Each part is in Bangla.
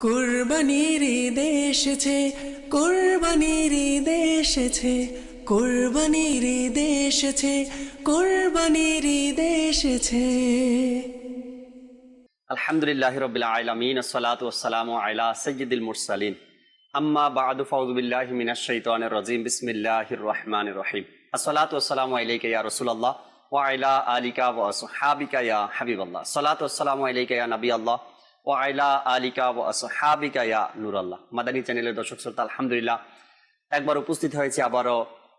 কুরবানির ঈদ এসেছে, কুরবানির ঈদ এসেছে, কুরবানির ঈদ এসেছে, কুরবানির ঈদ এসেছে। আলহামদুলিল্লাহি রাব্বিল আলামিন, আসসালাতু ওয়াসসালামু আলা সাইয়্যিদিল মুরসালিন, আম্মা বা'দু, ফাউযু বিল্লাহি মিনাশ শাইতানির রাজিম, বিসমিল্লাহির রহমানির রহিম। আসসালাতু ওয়াসসালামু আলাইকা ইয়া রাসূলুল্লাহ ওয়া আলা আলিকা ওয়া আসহাবিকা ইয়া হাবিবাল্লাহ। আসসালাতু ওয়াসসালামু আলাইকা ইয়া নবিয়াল্লাহ ওয়া আলা আলিকা ওয়া আসহাবিকা ইয়া নূরাল্লাহ। মাদানী চ্যানেলের দর্শক শ্রোতা, আলহামদুলিল্লাহ একবার উপস্থিত হয়েছে আবারও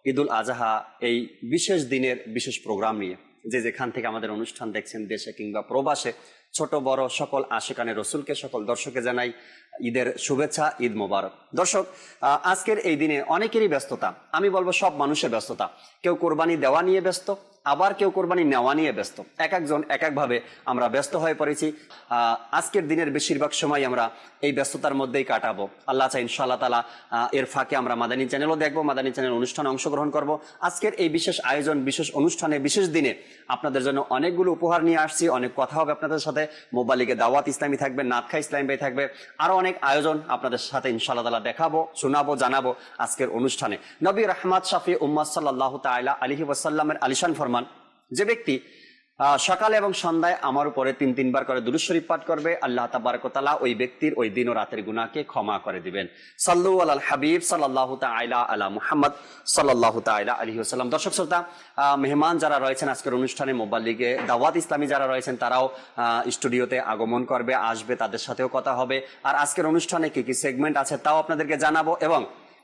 ঈদুল আজহা এই বিশেষ দিনের বিশেষ প্রোগ্রাম নিয়ে। যে যেখান থেকে আমাদের অনুষ্ঠান দেখছেন, দেশে কিংবা প্রবাসে, ছোট বড় সকল আশিকানে রসুলকে, সকল দর্শককে জানাই ঈদের শুভেচ্ছা, ঈদ মোবারক। দর্শক, আজকের এই দিনে অনেকেরই ব্যস্ততা, আমি বলবো সব মানুষের ব্যস্ততা। কেউ কোরবানি দেওয়া নিয়ে ব্যস্ত, আবার কেউ কোরবানি নেওয়া নিয়ে ব্যস্ত। এক একজন এক একভাবে আমরা ব্যস্ত হয়ে পড়েছি। আজকের দিনের বেশিরভাগ সময় আমরা এই ব্যস্ততার মধ্যেই কাটাবো। আল্লাহ চাই ইনশাআল্লাহ তাআলা এর ফাঁকে আমরা মাদানী চ্যানেলও দেখবো, মাদানী চ্যানেল অনুষ্ঠানে অংশগ্রহণ করব। আজকের এই বিশেষ আয়োজন, বিশেষ অনুষ্ঠানে, বিশেষ দিনে আপনাদের জন্য অনেকগুলো উপহার নিয়ে আসছি, অনেক কথা হবে আপনাদের সাথে। মোবাইলে দাওয়াত ইসলামী থাকবে, নাতখা ইসলামী ভাই থাকবে, আরো অনেক আয়োজন আপনাদের সাথে ইনশাআল্লাহ তাআলা দেখাবো, শোনাবো, জানাবো আজকের অনুষ্ঠানে। নবী রাহমাত শাফি উম্মাত সাল্লাল্লাহু তাআলা আলাইহি ওয়াসাল্লামের আলিশান ফরমান, যে ব্যক্তি সকালে এবং সন্ধ্যায় আমার উপরে তিনবার করে দুরূদ শরীফ পাঠ করবে, আল্লাহ তাবারক ওয়া তাআলা ওই ব্যক্তির ওই দিন ও রাতের গুনাহকে ক্ষমা করে দিবেন। সাল্লু আলাল হাবিব সাল্লাল্লাহু তাআলা আলা মুহাম্মদ সাল্লাল্লাহু তাআলা আলাইহি ওয়াসাল্লাম। দর্শক শ্রোতা, মেহমান যারা রয়েছেন আজকের অনুষ্ঠানে, মোবাল্লিগে দাওয়াত ইসলামী যারা রয়েছেন, তারাও স্টুডিওতে আগমন করবে, আসবে, তাদের সাথেও কথা হবে। আর আজকের অনুষ্ঠানে কি কি সেগমেন্ট আছে তাও আপনাদেরকে জানাবো, এবং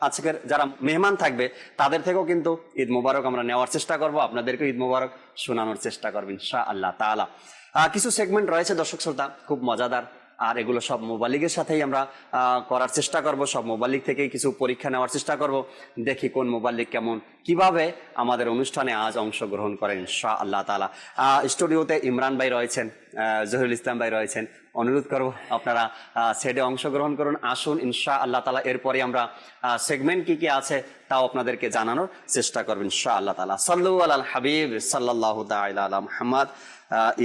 আজকের যারা মেহমান থাকবে তাদের থেকেও কিন্তু ঈদ মোবারক আমরা নেওয়ার চেষ্টা করব, আপনাদেরকে ঈদ মোবারক শোনানোর চেষ্টা করবো ইনশাআল্লাহ তাআলা। কিছু সেগমেন্ট রয়েছে দর্শক শ্রোতা, খুব মজাদার, আর এগুলো সব মোবাইলের সাথেই আমরা করার চেষ্টা করব। সব মোবাইল থেকেই কিছু পরীক্ষা নেওয়ার চেষ্টা করব, দেখি কোন মোবাইল কেমন কিভাবে আমাদের অনুষ্ঠানে আজ অংশগ্রহণ করেন ইনশাআল্লাহ তাআলা। স্টুডিওতে ইমরান ভাই রয়েছেন, জহিরুল ইসলাম ভাই রয়েছেন। অনুরোধ করব আপনারা সেটে অংশগ্রহণ করুন, আসুন ইনশাআল্লাহ তাআলা। এরপরে আমরা সেগমেন্ট কি কি আছে তাও আপনাদেরকে জানানোর চেষ্টা করব ইনশাআল্লাহ তাআলা। সাল্লু আলাল হাবিব সাল্লাল্লাহু তাআলা আলা মুহাম্মদ।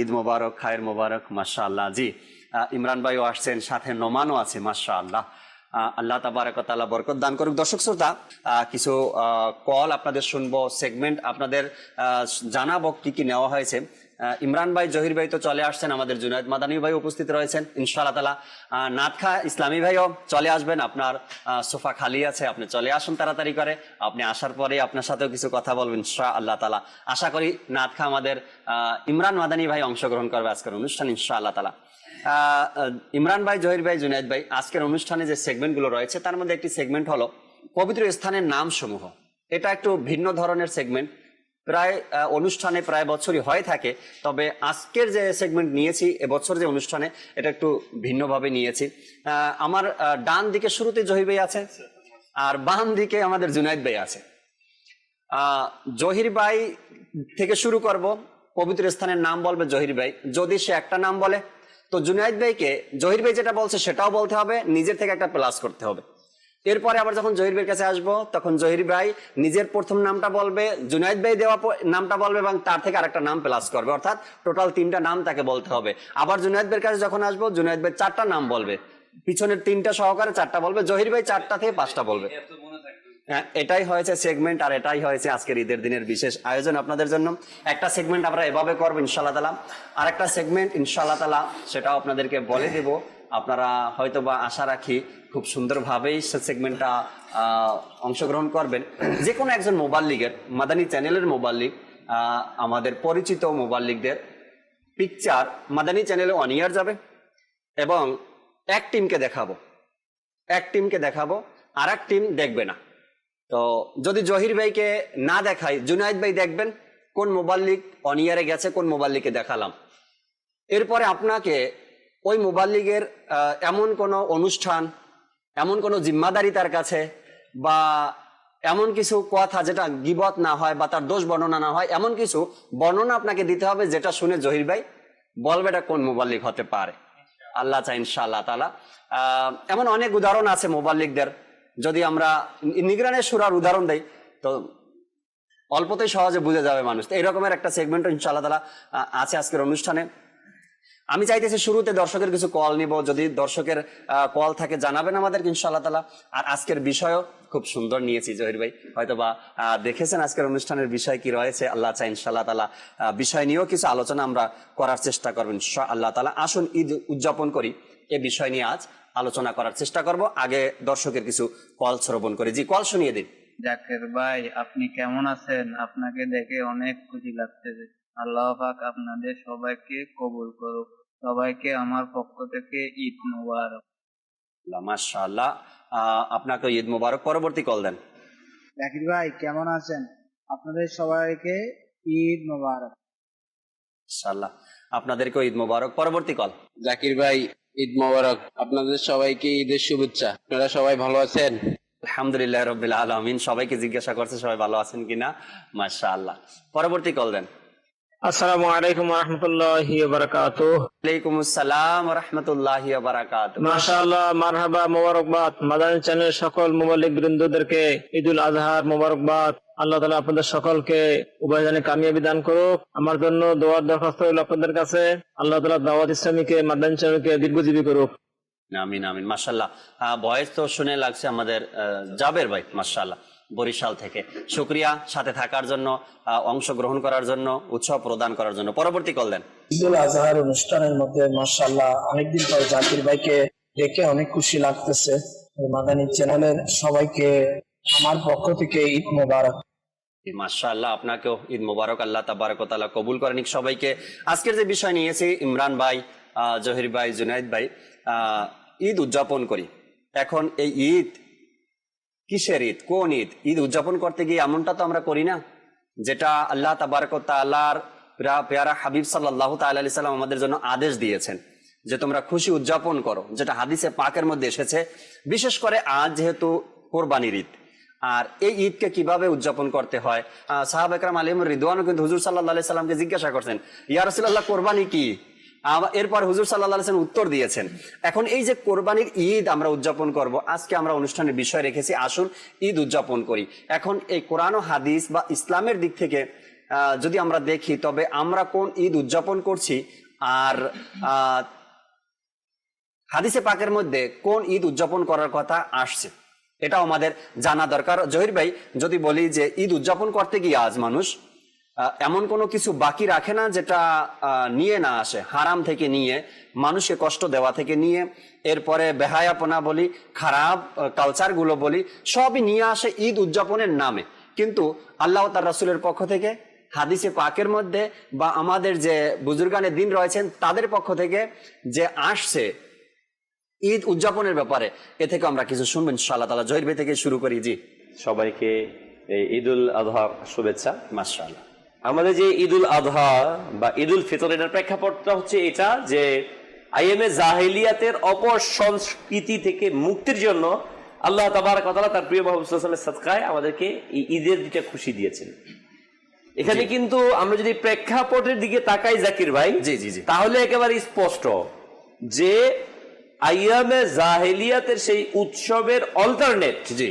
ঈদ মোবারক, খায়ের মোবারক, মাশাআল্লাহ। জি, ইমরান ভাইও আসছেন, সাথে নোমানও আছে, মাশাআল্লাহ। আল্লাহ তাবারক ওয়া তাআলা বরকত দান করুক। দর্শক শ্রোতা, কিছু কল আপনাদের শুনবো, সেগমেন্ট আপনাদের জানাবো কি কি নেওয়া হয়েছে। ইমরান ভাই, জহির ভাই তো চলে আসছেন, আমাদের জুনায়েদ মাদানী ভাই উপস্থিত রয়েছেন ইনশাআল্লাহ তাআলা। নাতখা ইসলামী ভাইও চলে আসবেন, আপনার সোফা খালি আছে, আপনি চলে আসুন তাড়াতাড়ি করে। আপনি আসার পরে আপনার সাথেও কিছু কথা বলবেন ইনশাআল্লাহ তাআলা। আশা করি নাতখা আমাদের ইমরান মাদানী ভাই অংশগ্রহণ করবে আজকের অনুষ্ঠান ইনশাআল্লাহ তাআলা। ইমরান ভাই, জহির ভাই, জুনায়েদ ভাই, আজকের অনুষ্ঠানে যে সেগমেন্ট গুলো রয়েছে তার মধ্যে একটি সেগমেন্ট হলো পবিত্র স্থানের নাম সমূহ। এটা একটু ভিন্ন ধরনের সেগমেন্ট, প্রায় অনুষ্ঠানে প্রায় বছরই হয়ে থাকে, তবে আজকের যে সেগমেন্ট নিয়েছি এবছর যে অনুষ্ঠানে, এটা একটু ভিন্নভাবে নিয়েছি। আমার ডান দিকে শুরুতে জহির ভাই আছে, আর বাম দিকে আমাদের জুনায়েদ ভাই আছে। জহির ভাই থেকে শুরু করব। পবিত্র স্থানের নাম বলবে জহির ভাই, যদি সে একটা নাম বলে তো জুনায়েদ ভাইকে জহির ভাই যেটা বলছে সেটাও বলতে হবে, নিজের থেকে একটা প্লাস করতে হবে। এরপরে আবার যখন জহির ভাইয়ের কাছে আসবো, তখন জহির ভাই নিজের প্রথম নামটা বলবে, জুনায়েদ ভাই দেওয়া নামটা বলবে, এবং তার থেকে আরেকটা নাম প্লাস করবে, অর্থাৎ টোটাল 3টা নাম তাকে বলতে হবে। আবার জুনায়েদ ভাইয়ের কাছে যখন আসবো, জুনায়েদ ভাই 4টা নাম বলবে, পিছনের 3টা সহকারে 4টা বলবে, জহির ভাই 4টা থেকে 5টা বলবে। হ্যাঁ, এটাই হয়েছে সেগমেন্ট, আর এটাই হয়েছে আজকের ঈদের দিনের বিশেষ আয়োজন আপনাদের জন্য। একটা সেগমেন্ট আমরা এভাবে করবো ইনশাআল্লাহ তাআলা, আর একটা সেগমেন্ট ইনশাআল্লাহ তাআলা সেটাও আপনাদেরকে বলে দেব। আপনারা হয়তোবা আশা রাখি খুব সুন্দরভাবেই সে সেগমেন্টটা অংশগ্রহণ করবেন। যে কোনো একজন মোবাল্লিগের, মাদানী চ্যানেলের মোবাল্লিগ, আমাদের পরিচিত মোবাল্লিগদের পিকচার মাদানী চ্যানেলে অন ইয়ার যাবে, এবং এক টিমকে দেখাবো, আর এক টিম দেখবে না। তো যদি জহির ভাইকে না দেখাই, জুনায়েদ ভাই দেখবেন কোন মোবাল্লিগ অন ইয়ারে গেছে, কোন মোবাল্লিগকে দেখালাম। এরপরে আপনাকে ওই মোবাল্লিগের এমন কোনো অনুষ্ঠান, এমন কোনো জিম্মাদারি তার কাছে, বা এমন কিছু কথা যেটা গীবত না হয় বা তার দোষ বর্ণনা না হয়, এমন কিছু বর্ণনা আপনাকে দিতে হবে যেটা শুনে জহির ভাই বলবে এটা কোন মোবাল্লিগ হতে পারে। আল্লাহ চাই ইনশাআল্লাহ তাআলা। এমন অনেক উদাহরণ আছে মোবাল্লিগদের, যদি আমরা নিগরানের সূরার উদাহরণ দেই তো অল্পতেই সহজে বুঝে যাবে মানুষ। তো এরকমের একটা সেগমেন্ট ইনশাআল্লাহ তাআলা আছে আজকের অনুষ্ঠানে। আমি চাইতেছি শুরুতে দর্শকের কিছু কল নিব, যদি দর্শকের কল থাকে জানাবেন আমাদেরকে ইনশাআল্লাহ তাআলা। আর আজকের বিষয়ও খুব সুন্দর নিয়েছি জহির ভাই, হয়তোবা দেখেছেন আজকের অনুষ্ঠানের বিষয় কি রয়েছে। আল্লাহ চাই ইনশাআল্লাহ তাআলা বিষয় নিয়েও কিছু আলোচনা আমরা করার চেষ্টা করব ইনশাআল্লাহ তাআলা। আসুন ঈদ উদযাপন করি, এ বিষয় নিয়ে আজ আলোচনা করার চেষ্টা করব। আগে দর্শকের কিছু কল শ্রবণ করি। জি, কল শুনিয়ে দিন। জাকির ভাই, আপনি কেমন আছেন? আপনাকে দেখে অনেক খুশি লাগতেছে। আল্লাহ পাক আপনাদের সবাইকে কবুল করুক। সবাইকে আমার পক্ষ থেকে ঈদ মোবারক। মাশাআল্লাহ, আপনাকে ঈদ মোবারক। পরবর্তী কল দেন। জাকির ভাই কেমন আছেন? আপনাদের সবাইকে ঈদ মোবারক। ইনশাআল্লাহ আপনাদেরকেও ঈদ মোবারক। পরবর্তী কল। জাকির ভাই ঈদ মোবারক, আপনাদের সবাইকে ঈদের শুভেচ্ছা। আপনারা সবাই ভালো আছেন? আলহামদুলিল্লাহ রাব্বিল আলামিন। সবাইকে জিজ্ঞাসা করছে সবাই ভালো আছেন কিনা। মাশাআল্লাহ। পরবর্তী কল দেন। আসসালামু আলাইকুম ওয়া রাহমাতুল্লাহি ওয়া বারাকাতুহু। ওয়ালাইকুম আসসালাম ওয়া রাহমাতুল্লাহি ওয়া বারাকাতুহু। মাশাআল্লাহ, মারহাবা, মোবারকবাদ। মাদানী চ্যানেলের সকল মুবাল্লিগ বৃন্দদেরকে ঈদুল আজহার মোবারকবাদ। আল্লাহ তাআলা আপনাদের সকলকে উভয়জনে কামিয়াবি দান করুক। আমার জন্য দোয়ার দরখাস্ত রইল আপনাদের কাছে। আল্লাহ তাআলা দাওয়াত ইসলামীকে, মাদানী চ্যানেলকে দীর্ঘজীবী করুক। আমিন আমিন। মাশাআল্লাহ, ভয়েস তো শুনে লাগছে আমাদের জাবের ভাই, মাশাআল্লাহ, বরিশাল থেকে। শুকরিয়া সাথে থাকার জন্য, অংশগ্রহণ করার জন্য, উৎসাহ প্রদান করার জন্য। পরবর্তী কল দেন। ঈদুল আজহার অনুষ্ঠানের মধ্যে মাশাআল্লাহ অনেকদিন পর জাকির ভাইকে দেখে অনেক খুশি লাগতেছে। মাদানী চ্যানেলের সবাইকে আমার পক্ষ থেকে ঈদ মোবারক। মাশাআল্লাহ, আপনাকেও ঈদ মোবারক। আল্লাহ তাবারক ওয়া তাআলা কবুল করেন সবাইকে। আজকের যে বিষয় নিয়েছি, ইমরান ভাই, জহির ভাই, জুনাইদ ভাই, ঈদ উদযাপন করি। এখন এই ঈদ কিসের ঈদ, কোন ঈদ? ঈদ উদযাপন করতে গিয়ে এমনটা তো আমরা করি না যেটা আল্লাহ তাবারক ওয়া তাআলার পেয়ারা হাবিব সাল্লাল্লাহু তাআলা আলাইহি সাল্লাম আমাদের জন্য আদেশ দিয়েছেন যে তোমরা খুশি উদযাপন করো, যেটা হাদিসে পাকের মধ্যে এসেছে। বিশেষ করে আজ যেহেতু কোরবানির ঈদ, আর এই ঈদকে কিভাবে উদযাপন করতে হয়, সাহাবা একরাম আলাইহিম রিদওয়ানও কিন্তু হুজুর সাল্লাল্লাহু আলাইহি সাল্লামকে জিজ্ঞাসা করছেন, ইয়া রাসূলুল্লাহ কোরবানি কি? এরপর হুজুর সাল্লাল্লাহু আলাইহি সাল্লাম উত্তর দিয়েছেন। এখন এই যে কোরবানির ঈদ আমরা উদযাপন করব, আজকে আমরা অনুষ্ঠানের বিষয় রেখেছি আসুন ঈদ উদযাপন করি। এখন এই কোরআন ও হাদিস বা ইসলামের দিক থেকে যদি আমরা দেখি, তবে আমরা কোন ঈদ উদযাপন করছি আর হাদিসে পাকের মধ্যে কোন ঈদ উদযাপন করার কথা আসছে, এটাও আমাদের জানা দরকার। জহির ভাই, যদি বলি যে ঈদ উদযাপন করতে গিয়ে আজ মানুষ এমন কোনো কিছু বাকি রাখে না যেটা নিয়ে না আসে, হারাম থেকে নিয়ে, মানুষকে কষ্ট দেওয়া থেকে নিয়ে, এরপরে বেহায়াপনা বলি, খারাপ কালচার গুলো বলি, সবই নিয়ে আসে ঈদ উদযাপনের নামে। কিন্তু আল্লাহ তার রাসূলের পক্ষ থেকে, হাদিসে পাকের মধ্যে বা আমাদের যে বুজুর্গানে দিন রয়েছেন তাদের পক্ষ থেকে যে আসছে ঈদ উদযাপনের ব্যাপারে, এ থেকে আমরা কিছু শুনবো ইনশাআল্লাহ তাআলা। জহির ভাই থেকে শুরু করি। জি, সবাইকে ঈদুল আযহা শুভেচ্ছা। মাশাআল্লাহ। আমাদের যে ঈদুল আযহা বা ঈদুল ফিতর, এটার প্রেক্ষাপটটা হচ্ছে এটা যে আইএমএ জাহেলিয়াতের অপসংস্কৃতি থেকে মুক্তির জন্য আল্লাহ তাবারক ওয়া তাআলা তার প্রিয় মুহাম্মদ সাল্লাল্লাহু আলাইহি ওয়াসাল্লামের সাদকায় আমাদেরকে এই ঈদের দিকে খুশি দিয়েছেন। এখানে কিন্তু আমরা যদি প্রেক্ষাপটের দিকে তাকাই জাকির ভাই, জি জি জি, তাহলে একেবারে স্পষ্ট যে আইয়ামে জাহেলিয়াতের সেই উৎসবের অল্টারনেট জি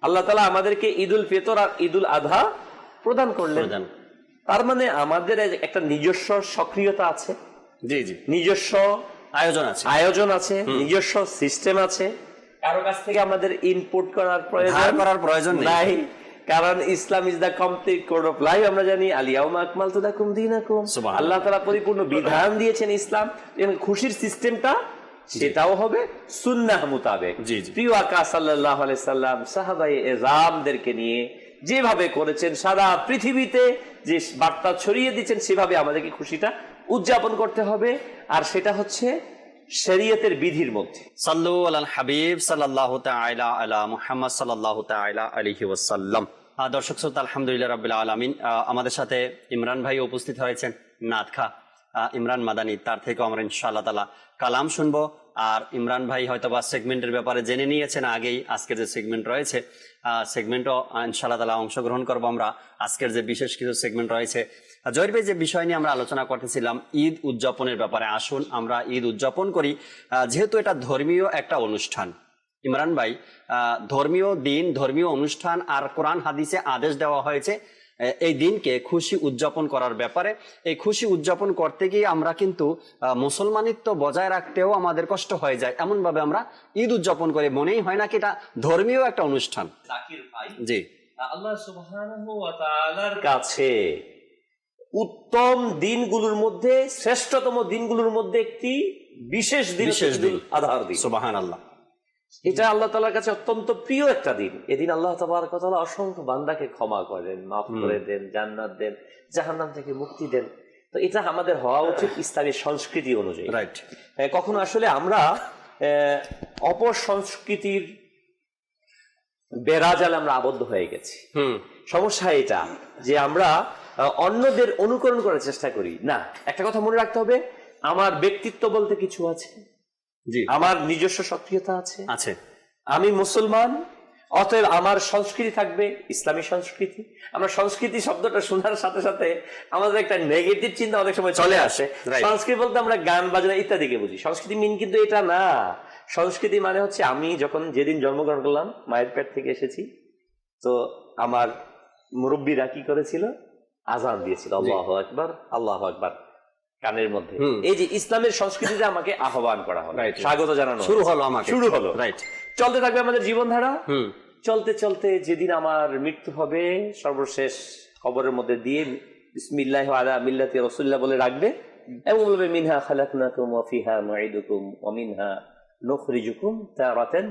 আল্লাহ তাআলা আমাদেরকে ঈদুল ফিতর আর ঈদুল আযহা প্রদান করলেন। তার মানে আমাদের একটা নিজস্ব সক্রিয়তা আছে, জি জি, নিজস্ব আয়োজন আছে, নিজস্ব সিস্টেম আছে। কারো কাছ থেকে আমাদের ইনপুট করার প্রয়োজন নাই, কারণ Islam is the complete code of life. আমরা জানি আলিয়াউমা আকমালতু লাকুম দীনাকুম, আল্লাহ তাআলা পরিপূর্ণ বিধান দিয়েছেন ইসলাম। খুশির সিস্টেমটা সেটাও হবে সুন্নাহ মোতাবেক। প্রিয় আকা সাল্লাল্লাহু আলাইহি সাল্লাম সাহাবায়ে এযামদেরকে নিয়ে যেভাবে করেছেন, সারা পৃথিবীতে যে বার্তা ছড়িয়ে দিচ্ছেন, সেভাবে আমাদেরকে খুশিটা উদযাপন করতে হবে। আর সেটা হচ্ছে শরীয়তের বিধির মধ্যে। সাল্লু আলাল হাবিব সাল্লাল্লাহু তাআলা আলা মুহাম্মদ সাল্লাল্লাহু তাআলা আলাইহি ওয়াসাল্লাম। দর্শক শ্রোতা, আলহামদুলিল্লাহ রাব্বিল আলামিন, আমাদের সাথে ইমরান ভাই উপস্থিত হয়েছেন, নাতখা ইমরান মাদানী। তার থেকে আমরা ইনশাআল্লাহ তাআলা কালাম শুনবো। আর ইমরান ভাই হয়তোবা সেগমেন্টের ব্যাপারে জেনে নিয়েছেন আগেই। আজকের যে সেগমেন্ট রয়েছে, সেগমেন্টও ইনশাআল্লাহ তাআলা অংশগ্রহণ করবো আমরা। আজকের যে বিশেষ কিছু সেগমেন্ট রয়েছে, জহির ভাই যে বিষয় নিয়ে আমরা আলোচনা করতেছিলাম ঈদ উদযাপনের ব্যাপারে, আসুন আমরা ঈদ উদযাপন করি। যেহেতু এটা ধর্মীয় একটা অনুষ্ঠান, ইমরান ভাই, ধর্মীয় দিন, ধর্মীয় অনুষ্ঠান আর কোরআন হাদিসে আদেশ দেওয়া হয়েছে এই দিনকে খুশি উদযাপন করার ব্যাপারে। এই খুশি উদযাপন করতে গিয়ে আমরা কিন্তু মুসলমানিত্ব বজায় রাখতেও আমাদের কষ্ট হয়ে যায়, এমন ভাবে আমরা ঈদ উদযাপন করি, মনেই হয় না কি এটা ধর্মীয় একটা অনুষ্ঠান। জাকির ভাই, জি, আল্লাহ সুবহানাহু ওয়া তাআলার কাছে উত্তম দিনগুলোর মধ্যে, শ্রেষ্ঠতম দিনগুলোর মধ্যে একটি বিশেষ দিন, বিশেষ দিন আজহার দিন। সুবহানাল্লাহ। এটা আল্লাহ তাআলার কাছে অত্যন্ত প্রিয় একটা দিন। এদিন আল্লাহ তাবারক ওয়া তাআলা অসংখ্য বান্দাকে ক্ষমা করেন, মাফ করে দেন, জান্নাত দেন, জাহান্নাম থেকে মুক্তি দেন। তো এটা আমাদের হওয়া উচিত ইসলামী সংস্কৃতি অনুযায়ী। রাইট। কখনো আসলে আমরা অপর সংস্কৃতির বেড়াজালে আমরা আবদ্ধ হয়ে গেছি। সমস্যা এটা যে আমরা অন্যদের অনুকরণ করার চেষ্টা করি না। একটা কথা মনে রাখতে হবে, আমার ব্যক্তিত্ব বলতে কিছু আছে, জি, আমার নিজস্ব সক্রিয়তা আছে, আছে। আমি মুসলমান, অতএব আমার সংস্কৃতি থাকবে ইসলামী সংস্কৃতি। আমরা সংস্কৃতি শব্দটা শোনার সাথে সাথে আমাদের একটা নেগেটিভ চিন্তা অনেক সময় চলে আসে। সংস্কৃতি বলতে আমরা গান বাজনা ইত্যাদিকে বুঝি। সংস্কৃতি মিন কিন্তু এটা না। সংস্কৃতি মানে হচ্ছে আমি যখন যেদিন জন্মগ্রহণ করলাম, মায়ের পেট থেকে এসেছি, তো আমার মুরব্বীরা কি করেছিল, আজান দিয়েছিল, আল্লাহু আকবার আল্লাহু আকবার কানের মধ্যে। এই যে ইসলামের সংস্কৃতিতে আমাকে আহ্বান করা হলো, স্বাগত জানানো শুরু হলো, আমাকে শুরু হলো। রাইট। চলতে থাকবে আমাদের জীবনধারা। চলতে চলতে যেদিন আমার মৃত্যু হবে, সর্বশেষ খবরের মধ্যে দিয়ে বিসমিল্লাহি আলা মিল্লাতি রাসূলিল্লাহ বলে রাখবে এবং বলবে মিনহা খালাকনাকুম ওয়া ফিহা নুঈদুকুম ওয়া মিনহা নুখরিজুকুম তারাতান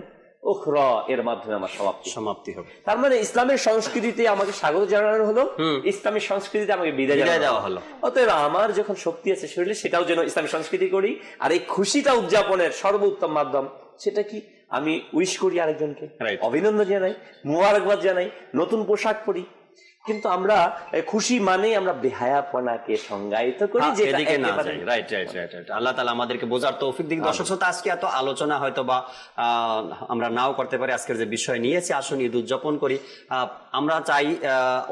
উখরা। এর মাধ্যমে আমার সমাপ্তি হবে। তার মানে ইসলামের সংস্কৃতিতে আমাকে স্বাগত জানানো হলো, ইসলামী সংস্কৃতিতে আমাকে বিদায় দেওয়া হলো। অতএব আমার যখন শক্তি আছে শরীরে, সেটাও যেন ইসলামী সংস্কৃতি করি। আর এই খুশিটা উদযাপনের সর্বোত্তম মাধ্যম সেটা কি, আমি উইশ করি আরেকজনকে, অভিনন্দন জানাই, মুবারকবাদ জানাই, নতুন পোশাক পরি। কিন্তু আমরা খুশি মানে আমরা বেহায়াপনাকে সংজ্ঞায়িত করি, যেদিকে না যাই। Right right right. আল্লাহ তাআলা আমাদেরকে বোঝার তৌফিক দিক। দর্শক শ্রোতা, আজকে এত আলোচনা হয়তো বা আমরা নাও করতে পারি। আজকের যে বিষয় নিয়েছি, আসুন ঈদ উদযাপন করি। আমরা চাই,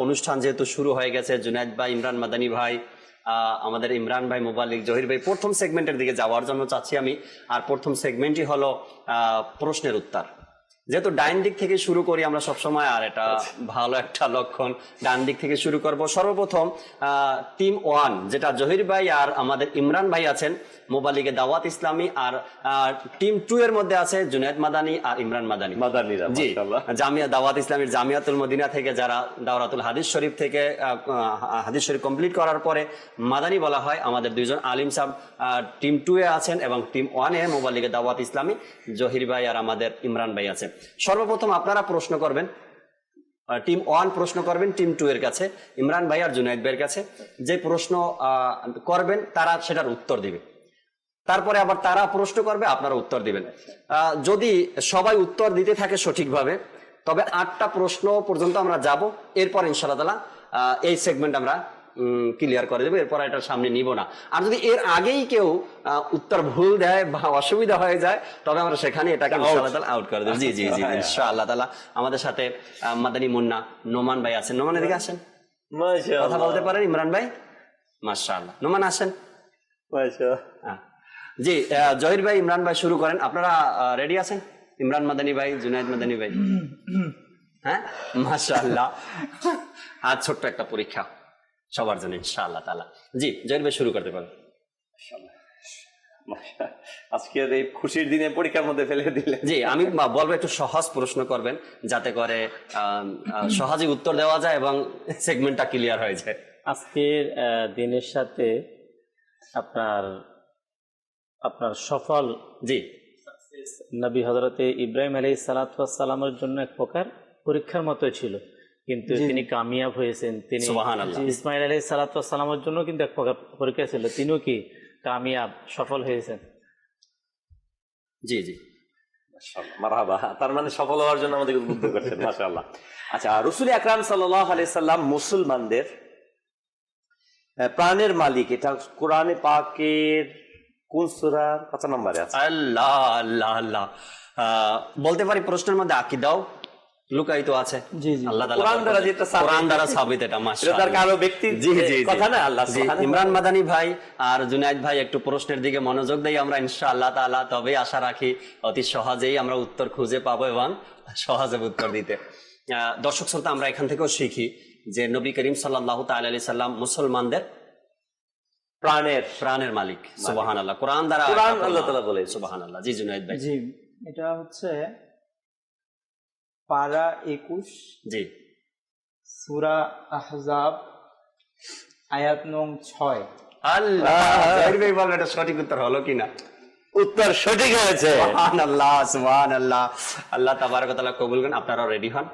অনুষ্ঠান যেহেতু শুরু হয়ে গেছে, জুনায়েদ ভাই, ইমরান মাদানী ভাই, আমাদের ইমরান ভাই, মোবাল্লিক, জহির ভাই, প্রথম সেগমেন্টের দিকে যাওয়ার জন্য চাচ্ছি আমি। আর প্রথম সেগমেন্টই হলো প্রশ্নের উত্তর। যেহেতু ডাইন দিক থেকে শুরু করি আমরা সবসময়, আর এটা ভালো একটা লক্ষণ। ডান দিক থেকে শুরু করব। সর্বপ্রথম টিম 1, যেটা জহির ভাই আর আমাদের ইমরান ভাই আছেন, মোবালিগে দাওয়াত ইসলামী, আর টিম 2 এর মধ্যে আছে জুনায়েদ মাদানী আর ইমরান মাদানী। জি, জামিয়া দাওয়াত ইসলামীর জামিয়াতুল মদিনা থেকে, যারা দাওরাতুল হাদিস শরীফ থেকে হাদিস শরীফ কমপ্লিট করার পরে মাদানী বলা হয়। আমাদের দুইজন আলিম সাহেব টিম 2 এ আছেন, এবং টিম 1 এ মোবালিগে দাওয়াত ইসলামী জহির ভাই আর আমাদের ইমরান ভাই আছেন। সর্বপ্রথম আপনারা প্রশ্ন করবেন, টিম 1 প্রশ্ন করবেন টিম 2 এর কাছে, ইমরান ভাই আর জুনায়েদ ভাইয়ের কাছে। যে প্রশ্ন করবেন তারা সেটার উত্তর দিবে, তারপরে আবার তারা প্রশ্ন করবে, আপনারা উত্তর দিবেন। যদি সবাই উত্তর দিতে থাকে সঠিকভাবে, তবে 8টা প্রশ্ন পর্যন্ত আমরা যাব। এরপর ইনশাআল্লাহ তাআলা এই সেগমেন্ট আমরা ক্লিয়ার করে দেবো, এরপর এটা সামনে নিব না। আর যদি এর আগেই কেউ উত্তর ভুল দেয় বা অসুবিধা হয়ে যায়, তবে আমরা সেখানে এটাকে ইনশাআল্লাহ তাআলা আউট করে দেবো। জি জি জি, ইনশাআল্লাহ তাআলা। আমাদের সাথে মাদানী মুন্না নোমান ভাই আছেন। নোমান, এদিকে আসেন, কথা বলতে পারেন ইমরান ভাই? মাশাআল্লাহ। নোমান আসেন। জি, জহির ভাই, ইমরান ভাই শুরু করেন। আপনারা রেডি আছেন? ইমরান মাদানী ভাই, জুনায়েদ মাদানী ভাই? হ্যাঁ, মাশাআল্লাহ। আজ ছোট্ট একটা পরীক্ষা সবার জন্য ইনশাআল্লাহ তাআলা। জি, জহির ভাই শুরু করতে পারেন। আজকের এই খুশির দিনে পরীক্ষার মধ্যে ফেলে দিলে। জি, আমি বলবো একটু সহজ প্রশ্ন করবেন, যাতে করে সহজে উত্তর দেওয়া যায় এবং সেগমেন্টটা ক্লিয়ার হয়ে যায়। আজকের দিনের সাথে আপনার সফল জি নবী হযরতে ইব্রাহিম আলাইহিস সালাতু ওয়াস সালামের জন্য এক প্রকার পরীক্ষার মতো ছিল, কিন্তু তিনি কামিয়াব হয়েছেন। তিনি সুবহানাল্লাহ। ইসমাইল আলাইহিস সালাতু ওয়াস সালামের জন্য কিন্তু এক প্রকার পরীক্ষা ছিল, তিনিও কি কামিয়াব, সফল হয়েছেন। জি জি, মাশাআল্লাহ, মারহাবা। তার মানে সফল হওয়ার জন্য আমাদের উদ্বুদ্ধ করছেন, মাশাআল্লাহ। আচ্ছা, রাসূল আকরাম সাল্লাল্লাহু আলাইহি সাল্লাম মুসলমানদের প্রাণের মালিক, এটা কোরআনে পাকের কোন সূরার কত নম্বরে আছে? আল্লাহ আল্লাহ আল্লাহ। বলতে পারি প্রশ্নের মধ্যে আকীদাও লুকায়িত আছে। জি জি, আল্লাহ তাআলা কোরআন দ্বারা যেটা সাবিত, কোরআন দ্বারা সাবিত, এটা মাশাআল্লাহ। এটা তার কারো ব্যক্তির কথা না, আল্লাহ সুবহানাহু। ইমরান মাদানী ভাই আর জুনায়েদ ভাই একটু প্রশ্নের দিকে মনোযোগ দেই আমরা ইনশাআল্লাহ তাআলা। তবে আশা রাখি অতি সহজেই আমরা উত্তর খুঁজে পাবো এবং সহজে উত্তর দিতে। দর্শক শ্রোতা, আমরা এখান থেকেও শিখি যে নবী করিম সাল্লাল্লাহু তাআলা আলাইহি সাল্লাম মুসলমানদের প্রাণের মালিক। সুবহানাল্লাহ। কোরআন দ্বারা আল্লাহ তাআলা বলে। সুবহানাল্লাহ। জি জুনায়েদ ভাই। জি, এটা হচ্ছে পারা 21, জি সূরা আহজাব, আয়াত নং 6। আল্লাহ, জাহির ভাই বলেন এটা সঠিক উত্তর হলো কিনা? উত্তর সঠিক হয়েছে। সুবহানাল্লাহ, সুবহানাল্লাহ। আল্লাহ তাবারক ওয়া তাআলা কবুল করেন। আপনারাও রেডি হন।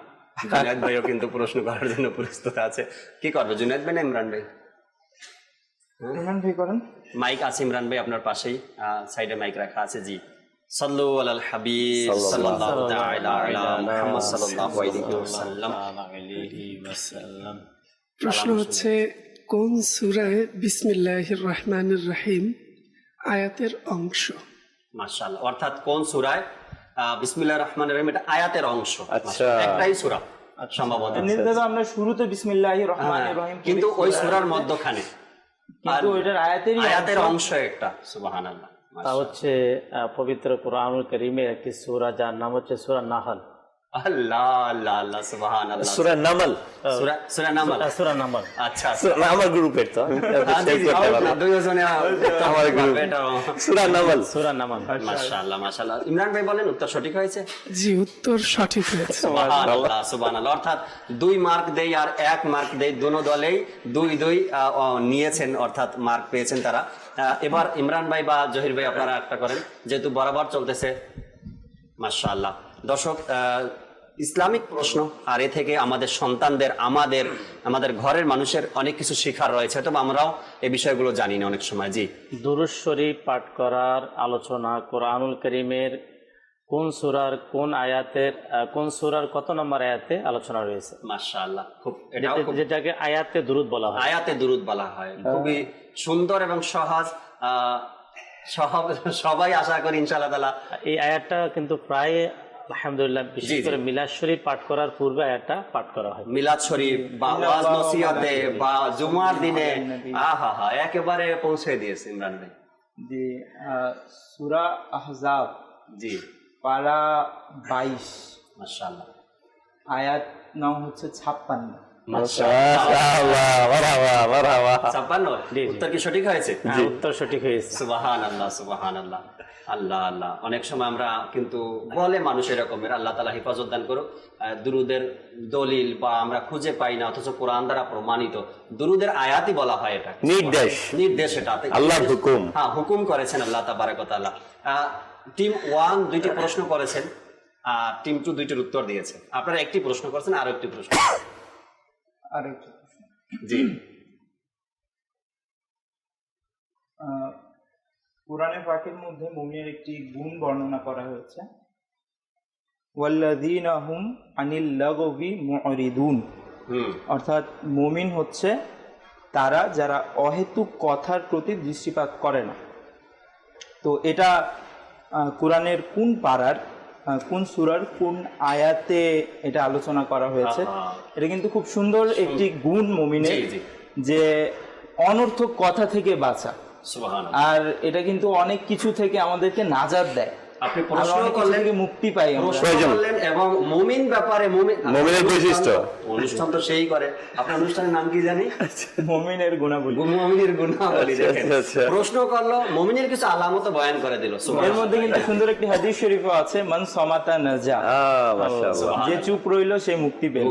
জুনায়েদ ভাইও কিন্তু প্রশ্ন করার জন্য প্রস্তুত আছে। কি করবে জুনায়েদ ভাই না ইমরান ভাই? ইমরান ভাই করেন। মাইক আছে ইমরান ভাই আপনার পাশেই, সাইডে মাইক রাখা আছে। জি সাল্লু আলাল হাবিব সাল্লাল্লাহু তাআলা আলা মুহাম্মদ সাল্লাল্লাহু আলাইহি ওয়াসাল্লাম। প্রশ্ন হচ্ছে কোন সূরায় বিসমিল্লাহির রহমানির রহিম আয়াতের অংশ? মাশাআল্লাহ। অর্থাৎ কোন সূরায় বিসমিল্লাহির রহমানির রহিম এটা আয়াতের অংশ। আচ্ছা। একটাই সূরা সম্ভবত। নির্দেশ আমরা শুরুতে বিসমিল্লাহির রহমানির রহিম, কিন্তু ওই সূরার মধ্যখানে কিন্তু এটার আয়াতের অংশ একটা। সুবহানাল্লাহ। তা হচ্ছে পবিত্র কুরআনুল কারীমের একটি সূরা যার নাম হচ্ছে সূরা নাহল। আল্লাহ আল্লাহ আল্লাহ সুবহানাল্লাহ। সূরা নামল। সূরা নামল। সূরা নামল। আচ্ছা আমার গ্রুপের তো দুইজনে আমার গ্রুপ। সূরা নামল। সূরা নামল। মাশাআল্লাহ মাশাআল্লাহ। ইমরান ভাই বলেন উত্তর সঠিক হয়েছে? জি, উত্তর সঠিক হয়েছে। সুবহানাল্লাহ সুবহানাল্লাহ। অর্থাৎ 2 মার্ক দেই আর 1 মার্ক দেই, দুনো দলেই 2 নিয়েছেন, অর্থাৎ মার্ক পেয়েছেন তারা। এবার ইমরান ভাই বা জহির ভাই আপনারা একটা করেন, যেহেতু বরাবর চলতেছে। মাশাআল্লাহ। দর্শক, ইসলামিক প্রশ্ন আর এ থেকে আমাদের সন্তানদের, আমাদের ঘরের মানুষের অনেক কিছু শেখার রয়েছে, তবে আমরাও এই বিষয়গুলো জানি না অনেক সময়। জি, দুরূদ শরীফ পাঠ করার আলোচনা কুরআনুল কারীমের কোন সূরার কোন আয়াতের কোন সূরার কত নম্বর আয়াতে আলোচনা রয়েছে? মাশাআল্লাহ। খুব এটাও খুব যেটাকে আয়াতে দুরূদ বলা হয়। আয়াতে দুরূদ বলা হয়। খুবই সুন্দর এবং সহজ। সবাই আশা করি ইনশাআল্লাহ তাআলা এই আয়াতটা কিন্তু প্রায় আলহামদুলিল্লাহ বিশেষ করে মিলাদ শরীফ পাঠ করার পূর্বে আয়াতটা পাঠ করা হয়। মিলাদ শরীফ বা ওয়াজ নসিহতে বা জুমার দিনে আহা একেবারে পৌঁছে দিয়েছে ইমরান ভাই। জি, সূরা আহজাব, জি পারা 22, মাশাআল্লাহ, আয়াত নং হচ্ছে 56। মাশাআল্লাহ, মারহাবা মারহাবা। 56 উত্তর কি সঠিক হয়েছে? উত্তর সঠিক হয়েছে। সুবহানাল্লাহ সুবহানাল্লাহ। আল্লাহ আল্লাহ। অনেক সময় আমরা কিন্তু বলে মানুষ এরকমের, আল্লাহ তাআলা হেফাজত দান করুক। দুরুদের দলিল বা আমরা খুঁজে পাই না, অথচ কোরআন দ্বারা প্রমাণিত দুরুদের আয়াতই বলা হয়। এটা নির্দেশ, এটা আল্লাহর হুকুম। হ্যাঁ, হুকুম করেছেন আল্লাহ তাবারক ওয়া তাআলা। টিম 1 2টি প্রশ্ন করেছেন, টিম 2 2টির উত্তর দিয়েছে। আপনারা একটি প্রশ্ন করেছেন, আরো একটি প্রশ্ন। জি, কোরআনে পাকের মধ্যে মুমিনের একটি গুণ বর্ণনা করা হয়েছে, ওয়াল্লাযীনা হুম আনিল লাগবি মুরিদুন। অর্থাৎ মুমিন হচ্ছে তারা যারা অহেতুক কথার প্রতি দৃষ্টিপাত করে না। তো এটা কোরআনের কোন পারার কোন সূরার কোন আয়াতে এটা আলোচনা করা হয়েছে? এটা কিন্তু খুব সুন্দর একটি গুণ মুমিনের, যে অনর্থক কথা থেকে বাঁচা। সুবহানাল্লাহ। আর এটা কিন্তু অনেক কিছু থেকে আমাদেরকে নাজাত দেয়। আপনি প্রশ্ন করলেন, মুক্তি পাই করলেন, এবং মুমিন ব্যাপারে মুমিনের বৈশিষ্ট্য অনুষ্ঠান তো সেই করে। আপনার অনুষ্ঠানের নাম কি জানি? মুমিনের গুণাবলী। মুমিনের গুণাবলী। প্রশ্ন করলো, মুমিনের কিছু আলামত বয়ান করে দিল। এর মধ্যে কিন্তু সুন্দর একটি হাদিস শরীফও আছে, মান সামাতা নাজা, যে চুপ রইল সে মুক্তি পেল।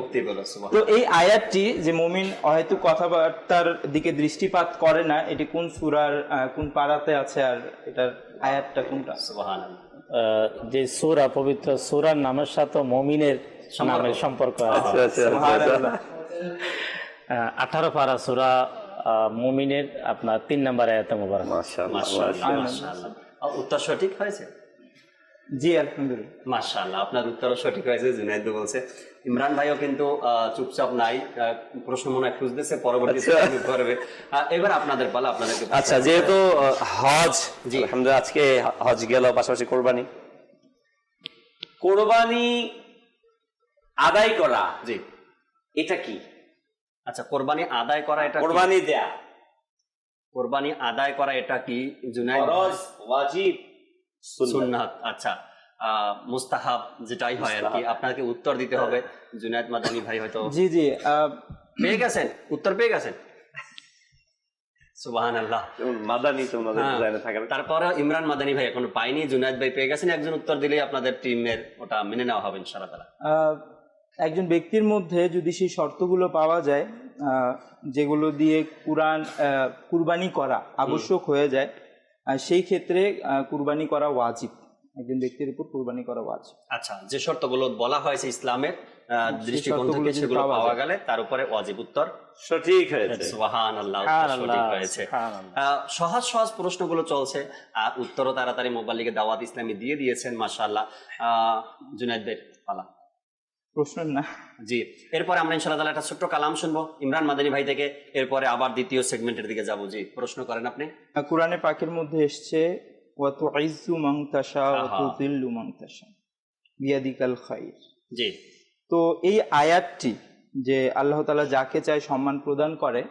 তো এই আয়াতটি যে মুমিন অহেতুক কথাবার্তার দিকে দৃষ্টিপাত করে না, এটি কোন সূরার কোন পারাতে আছে আর এটার আয়াতটা কোনটা? সুবহানাল্লাহ। যে সূরা, পবিত্র সূরার নামের সাথে মুমিনের নামের সম্পর্ক আছে। 18 পারা সূরা মুমিনের আপনার 3 নম্বর আয়াতে মুবারক। মাশাআল্লাহ। উত্তর সঠিক হয়েছে? জি আলহামদুলিল্লাহ। মাশাআল্লাহ, আপনার উত্তরও সঠিক হয়েছে। জুনায়েদ বলছে। ইমরান ভাইও কিন্তু চুপচাপ নাই, প্রশ্ন মনে হয় খুঁজতেছে, পরবর্তী করবে। এবার আপনাদের পালা, আপনাদেরকে। আচ্ছা, যেহেতু হজ, আলহামদুলিল্লাহ আজকে হজ গেল, পাশাপাশি কোরবানি আদায় করা, জি এটা কি? আচ্ছা, কোরবানি আদায় করা, এটা কোরবানি দেয়া, কোরবানি আদায় করা এটা কি জুনায়েদ? ফরজ, ওয়াজিব, সুন্নাত। আচ্ছা, মুস্তাহাব যেটাই হয় আর কি, আপনাকে উত্তর দিতে হবে। জুনায়েদ মাদানী ভাই হয়তো। জি জি, পেয়ে গেছেন, উত্তর পেয়ে গেছেন? সুবহানাল্লাহ। মাদানি তো ওনাদের ডিজাইনে থাকে না। তারপরে ইমরান মাদানী ভাই এখনো পাইনি, জুনায়েদ ভাই পেয়ে গেছেন। একজন উত্তর দিলেই আপনাদের টিমের ওটা মেনে নেওয়া হবে ইনশাআল্লাহ তাআলা। একজন ব্যক্তির মধ্যে যদি সেই শর্তগুলো পাওয়া যায় যেগুলো দিয়ে কুরবানি করা আবশ্যক হয়ে যায়, সেই ক্ষেত্রে কুরবানি করা ওয়াজিব, একজন ব্যক্তির উপর কুরবানি করা ওয়াজিব। আচ্ছা, যে শর্তগুলো বলা হয়েছে ইসলামের দৃষ্টিকোণ থেকে সেগুলো পাওয়া গেলে তার উপরে ওয়াজিব। উত্তর সঠিক হয়েছে। সুবহানাল্লাহ, সঠিক হয়েছে। সহজ সহজ প্রশ্নগুলো চলছে আর উত্তরও তাড়াতাড়ি মোবাইল লিগে দাওয়াত ইসলামী দিয়ে দিয়েছেন, মাশাআল্লাহ। জুনায়েদ ভাই পালা প্রশ্ন না। জি, এরপরে আমরা ইনশাআল্লাহ তাআলা একটা ছোট্ট কালাম শুনবো ইমরান মাদানী ভাই থেকে, এরপরে আবার দ্বিতীয় সেগমেন্টের দিকে যাব। জি, প্রশ্ন করেন আপনি। কোরআনে পাকের মধ্যে এসছে ওয়া তুইজ্জু মান তাশা ওয়া তুযিল্লু মান তাশা বিয়াদিকাল খায়র। জি, তো এই আয়াতটি যে আল্লাহ তাআলা যাকে চায় সম্মান প্রদান করে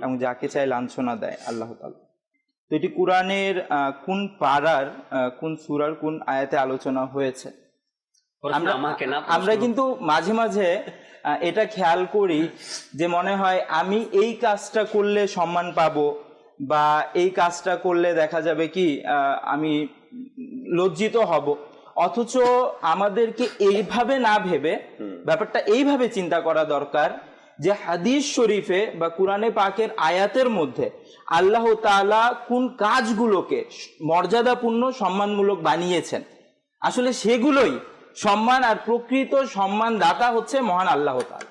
এবং যাকে চায় লাঞ্ছনা দেয় আল্লাহ তাআলা, তো এটি কোরআনের কোন পারার কোন সূরার কোন আয়াতে আলোচনা হয়েছে? আমরা কিন্তু মাঝে মাঝে এটা খেয়াল করি যে মনে হয় আমি এই কাজটা করলে সম্মান পাবো, বা এই কাজটা করলে দেখা যাবে কি আমি লজ্জিত হব, অথচ আমাদেরকে এইভাবে না ভেবে ব্যাপারটা এইভাবে চিন্তা করা দরকার যে হাদিস শরীফে বা কোরআনে পাকের আয়াতের মধ্যে আল্লাহ তাআলা কোন কাজগুলোকে মর্যাদাপূর্ণ সম্মানমূলক বানিয়েছেন, আসলে সেগুলোই সম্মান, আর প্রকৃত সম্মান দাতা হচ্ছে মহান আল্লাহ তাআলা।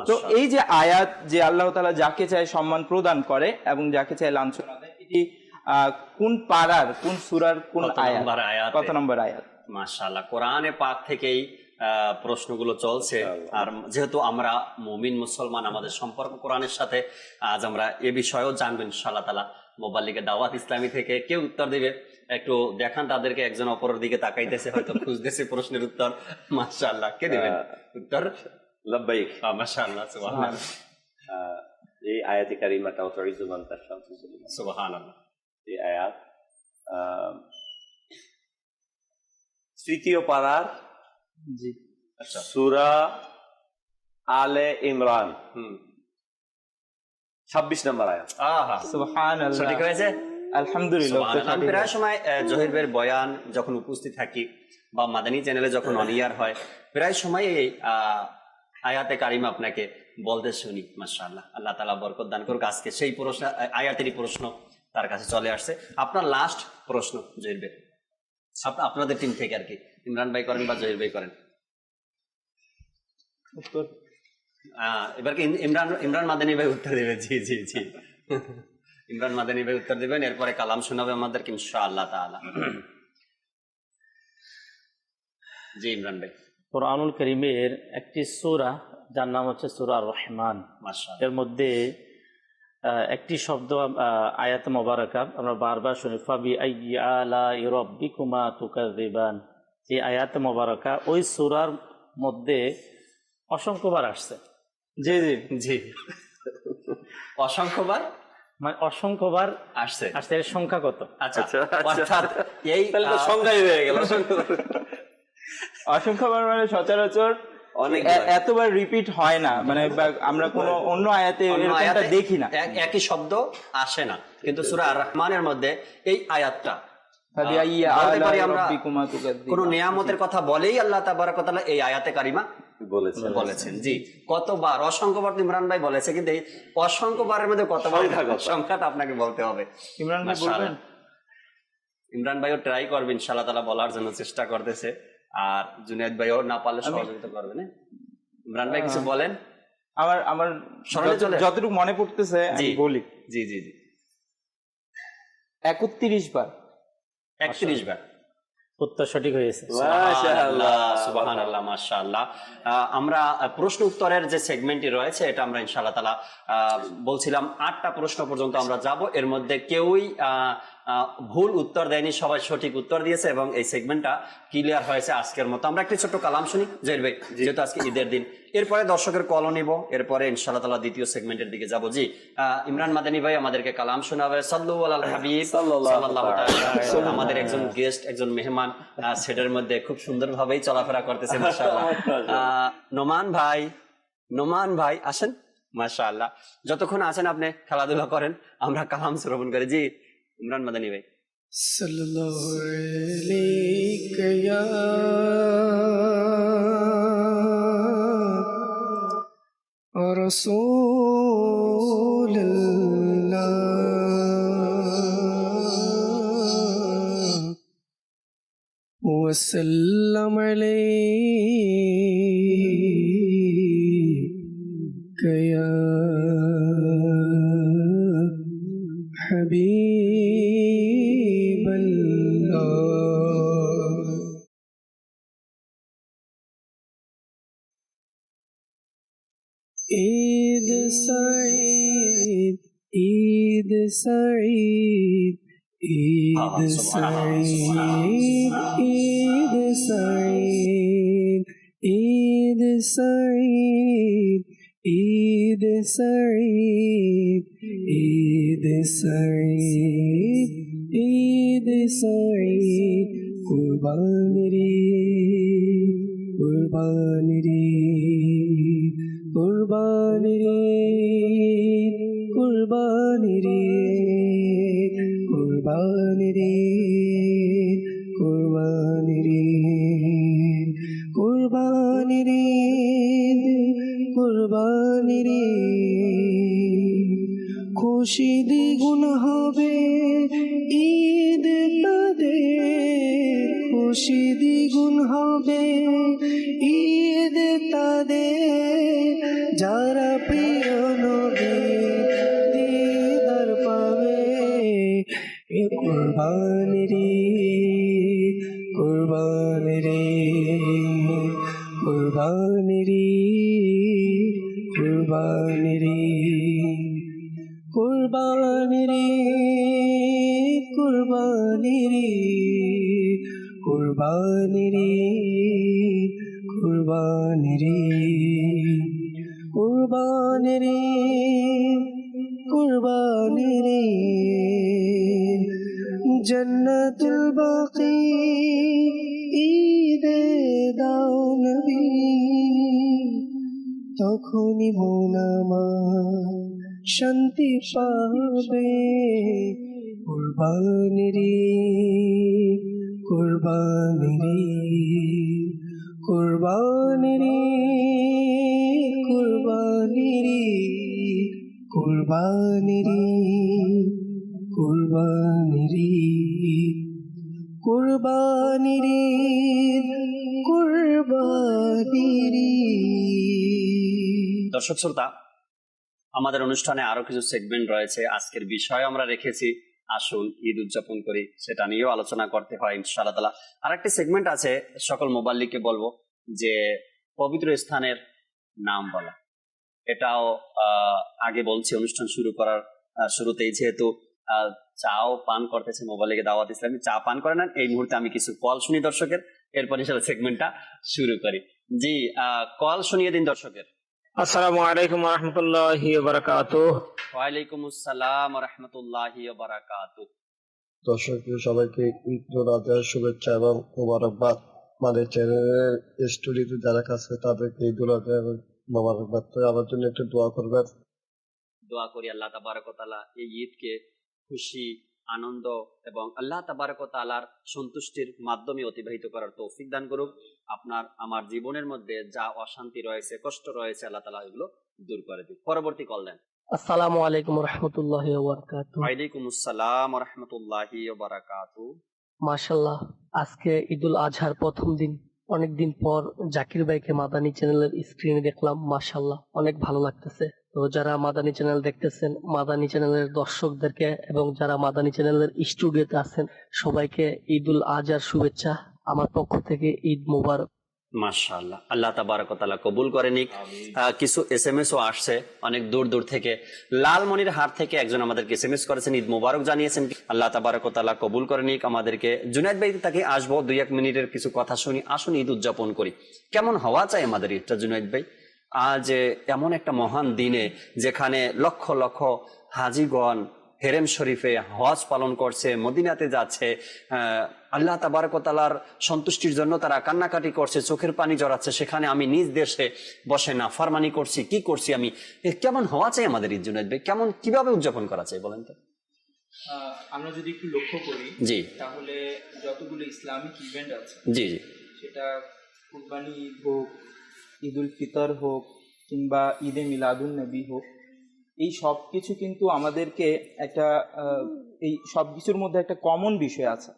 তো এই যে আয়াত যে আল্লাহ তাআলা যাকে চায় সম্মান প্রদান করে এবং যাকে চায় লাঞ্ছনা দেয়, এটি কোন পারার কোন সূরার কোন আয়াত, কত নম্বর আয়াত? মাশাআল্লাহ, কোরআনে পাক থেকেই প্রশ্নগুলো চলছে। আর যেহেতু আমরা মুমিন মুসলমান, আমাদের সম্পর্ক কোরআনের সাথে, আজ আমরা এ বিষয়েও জানবো ইনশাআল্লাহ তাআলা। মোবাইল লিগে দাওয়াত ইসলামী থেকে কেউ উত্তর দিবে, একটু দেখান তাদেরকে, একজন অপরের দিকে তাকাইতেছে, হয়তো খুঁজতেছে প্রশ্নের উত্তর। মাশাআল্লাহ, কে দিবেন উত্তর? লাব্বাইক। মাশাআল্লাহ, সুবহানাল্লাহ। এই আয়াতে কারিমাটা তুইজ্জু মান তাশা। সুবহানাল্লাহ। এই আয়াত তৃতীয় পারার জি সূরা আলে ইমরান 26 নম্বর আয়াত। সুবহানাল্লাহ, সঠিক হয়েছে আলহামদুলিল্লাহ। আমি প্রায় সময় জহির ভাইয়ের বয়ান যখন উপস্থিত থাকি বা মাদানী চ্যানেলে যখন অন ইয়ার হয়, প্রায় সময় এই আয়াতে কারিমা আপনাকে বলতে শুনি। মাশাআল্লাহ, আল্লাহ তাআলা বরকত দান করুক। আজকে সেই প্রশ্ন, আয়াতেরই প্রশ্ন তার কাছে চলে আসছে। আপনার লাস্ট প্রশ্ন জহির ভাই, আপনাদের টিম থেকে আর কি, ইমরান ভাই করেন বা জহির ভাই করেন উত্তর? এবার কি ইমরান মাদানী ভাই উত্তর দেবে? জি জি জি, ইমরান মাদানী ভাই উত্তর দেবেন, এরপরে কালাম শোনাবে আমাদেরকে ইনশাআল্লাহ তাআলা। জি ইমরান ভাই। কোরআনুল কারীমের একটি সূরা যার নাম হচ্ছে সূরা আর-রহমান। মাশাআল্লাহ। এর মধ্যে একটি শব্দ আয়াত মোবারকা আমরা বারবার শুনি, ফাবি আইয়ি আলাই রাব্বিকুমা তুকাযিবান। এই আয়াত মোবারকা ওই সূরার মধ্যে অসংখ্যবার আসছে। জি জি জি, অসংখ্যবার, মানে অসংখ্যবার আসছে। আসছে, এর সংখ্যা কত? আচ্ছা, অর্থাৎ এই সংখ্যাই হয়ে গেল। অসংখ্যবার মানে সচরাচর অনেক এতবার রিপিট হয় না, মানে আমরা কোনো অন্য আয়াতে এরকমটা দেখি না, একই শব্দ আসে না। কিন্তু সূরা আর-রহমানের মধ্যে এই আয়াতটা বলতে পারি আমরা কোন নিয়ামতের কথা বলেই আল্লাহ তাবারক ওয়া তাআলা এই আয়াতে কারিমা বলেছেন। জি, কতবার? অসংখ্যবার ইমরান ভাই বলেছে, কিন্তু এই অসংখ্যবারের মধ্যে কতবার সংখ্যাটা আপনাকে বলতে হবে। ইমরান ভাই বলবেন? ইমরান ভাইও ট্রাই করবেন ইনশাআল্লাহ তাআলা, বলার জন্য চেষ্টা করতেছে। আর জুনায়েদ ভাইও না পারলে সহযোগিতা করবেন। ইমরান ভাই কিছু বলেন। আমার যতটুকু মনে পড়তেছে আমি বলি। জি জি জি, 31 বার। 31 বার উত্তর সঠিক হয়েছে। সুবহানাল্লাহ, মাশাআল্লাহ। আমরা প্রশ্ন উত্তরের যে সেগমেন্টটি রয়েছে এটা আমরা ইনশাআল্লাহ তাআলা বলছিলাম 8টা প্রশ্ন পর্যন্ত আমরা যাব। এর মধ্যে কেউই ভুল উত্তর দেয়নি, সবাই সঠিক উত্তর দিয়েছে এবং এই সেগমেন্টটা ক্লিয়ার হয়েছে আজকের মতো। আমরা একটি ছোট্ট কালাম শুনি জহির ভাই, যেহেতু আজকে ঈদের দিন। এরপরে দর্শকের কলও নিব, এরপরে ইনশাআল্লাহ তাআলা দ্বিতীয় সেগমেন্টের দিকে যাব। জি, ইমরান মাদানী ভাই আমাদেরকে কালাম শোনাবে। সাল্লু আলাল হাবিব সাল্লাল্লাহু তাআলা। আমাদের একজন গেস্ট, একজন মেহমান সেটের মধ্যে খুব সুন্দরভাবেই চলাফেরা করতেছে মাশাআল্লাহ। নোমান ভাই আসেন। মাশাআল্লাহ। যতক্ষণ আছেন আপনি খেলাধুলা করেন, আমরা কালাম শ্রবণ করি। জি ইমরান মাদানী ভাই। সাল্লাল্লাহু আলাইকা ইয়া রাসূলুল্লাহ ওয়া সাল্লাম আলাইকা ইয়া হাবিবাল্লাহ। ঈদ সাঈদ ঈদ সাঈদ ঈদ সাঈদ ঈদ সাঈদ ঈদ সাঈদ ঈদ সাঈদ ঈদ সাঈদ ঈদ সাঈদ কুরবানির ঈদ কুরবানির ঈদ কুরবানির ঈদ কুরবানির ঈদ কুরবানির ঈদ কুরবানির ঈদ কুরবানির ঈদ কুরবানির ঈদ খুশি দ্বিগুণ হবে ঈদ তাদের খুশি দ্বিগুণ হবে ঈদ তাদের যারা প্রিয় নবীর দিদার পাবে। এ কুরবানির ঈদ কুরবানির ঈদ কুরবানির ঈদ কুরবানির ঈদ কুরবানির ঈদ কুরবানির ঈদ কুরবানির ঈদ কুরবানির ঈদ কুরবানির ঈদ কুরবানির ঈদ জান্নাতুল বাকি ঈদে দাও নবী তখনই মন আমার শান্তি পাবে। কুরবানির ঈদ কুরবানির ঈদ কুরবানির ঈদ কুরবানির ঈদ কুরবানির ঈদ কুরবানির ঈদ কুরবানির ঈদ কুরবানির ঈদ। দর্শক শ্রোতা, আমাদের অনুষ্ঠানে আরো কিছু সেগমেন্ট রয়েছে। আজকের বিষয় আমরা রেখেছি আসুন ঈদ উদযাপন করি, সেটা নিয়েও আলোচনা করতে হয় ইনশাআল্লাহ তাআলা। আর একটি সেগমেন্ট আছে, সকল মোবাল্লিগকে বলবো যে পবিত্র স্থানের নাম বলা। এটাও আগে বলছি অনুষ্ঠান শুরু করার শুরুতেই, যেহেতু চাও পান করতেছে মোবাল্লিগে দাওয়াত ইসলামী, চা পান করে নেন। এই মুহূর্তে আমি কিছু কল শুনি দর্শকের, এরপর ইনশাআল্লাহ সেগমেন্টটা শুরু করি। জি কল শুনিয়ে দিন দর্শকের। আসসালামু আলাইকুম ওয়া রাহমাতুল্লাহি ওয়া বারাকাতুহু। ওয়ালাইকুম আসসালাম ওয়া রাহমাতুল্লাহি ওয়া বারাকাতুহু। দর্শক সবাইকে ঈদ উল আজহার শুভেচ্ছা এবং মোবারকবাদ। আমাদের চ্যানেলের স্টুডিওতে যারা কাজ করে তাদেরকে ঈদ উল আজহার মোবারকবাদ। তো আমার জন্য একটু দোয়া করবেন। দোয়া করি আল্লাহ তাবারক ওয়া তাআলা এই ঈদকে খুশি, আনন্দ এবং আল্লাহ তাবারক ওয়া তাআলার সন্তুষ্টির মাধ্যমে অতিবাহিত করার তৌফিক দান করুক। আপনার আমার জীবনের মধ্যে যা অশান্তি রয়েছে, কষ্ট রয়েছে, আল্লাহ তাআলা এগুলো দূর করে দিক। পরবর্তী কল দেন। আসসালামু আলাইকুম ওয়া রাহমাতুল্লাহি ওয়া বারাকাতুহু। ওয়ালাইকুম আসসালাম ওয়া রাহমাতুল্লাহি ওয়া বারাকাতুহু। মাশাআল্লাহ, আজকে ঈদুল আজহার প্রথম দিন। অনেকদিন পর জাকির ভাইকে মাদানী চ্যানেলের স্ক্রিনে দেখলাম। মাশাআল্লাহ, অনেক ভালো লাগতেছে। তো যারা মাদানী চ্যানেল দেখতেছেন, মাদানী চ্যানেলের দর্শকদেরকে এবং যারা মাদানী চ্যানেলের স্টুডিওতে আছেন সবাইকে ঈদুল আজহার শুভেচ্ছা। আমার পক্ষ থেকে ঈদ মোবারক। মাশাআল্লাহ, আল্লাহ তাবারক ওয়া তাআলা কবুল করে নিক। কিছু এসএমএস ও আসছে অনেক দূর দূর থেকে। লালমনির হাট থেকে একজন আমাদেরকে এসএমএস করেছেন, ঈদ মোবারক জানিয়েছেন। আল্লাহ তাবারক ওয়া তাআলা কবুল করে নিক আমাদেরকে। জুনায়েদ ভাই তাকে আসবো 2-1 মিনিটের কিছু কথা শুনি। আসুন ঈদ উদযাপন করি। কেমন হওয়া চাই আমাদের ঈদটা জুনায়েদ ভাই? আজ এমন একটা মহান দিনে যেখানে লক্ষ লক্ষ হাজিগণ হেরেম শরীফে হজ পালন করছে, মদিনাতে যাচ্ছে, আল্লাহ তাবারক ওয়া তাআলার সন্তুষ্টির জন্য তারা কান্নাকাটি করছে, চোখের পানি জড়াচ্ছে, সেখানে আমি নিজ দেশে বসে নাফরমানি করছি, কি করছি আমি? কেমন হওয়া চাই আমাদের ঈদ জুনায়েদ ভাই? কেমন কিভাবে উদযাপন করা চাই বলেন তো? আমরা যদি একটু লক্ষ্য করি জি, তাহলে যতগুলো ইসলামিক ইভেন্ট আছে, জি জি, সেটা কুরবানি ঈদ হোক, ঈদ উল ফিতর হোক, কিংবা ঈদে মিলাদুন নবী হোক, এই সব কিছু কিন্তু আমাদেরকে একটা এই সব কিছুর মধ্যে একটা কমন বিষয় আছে।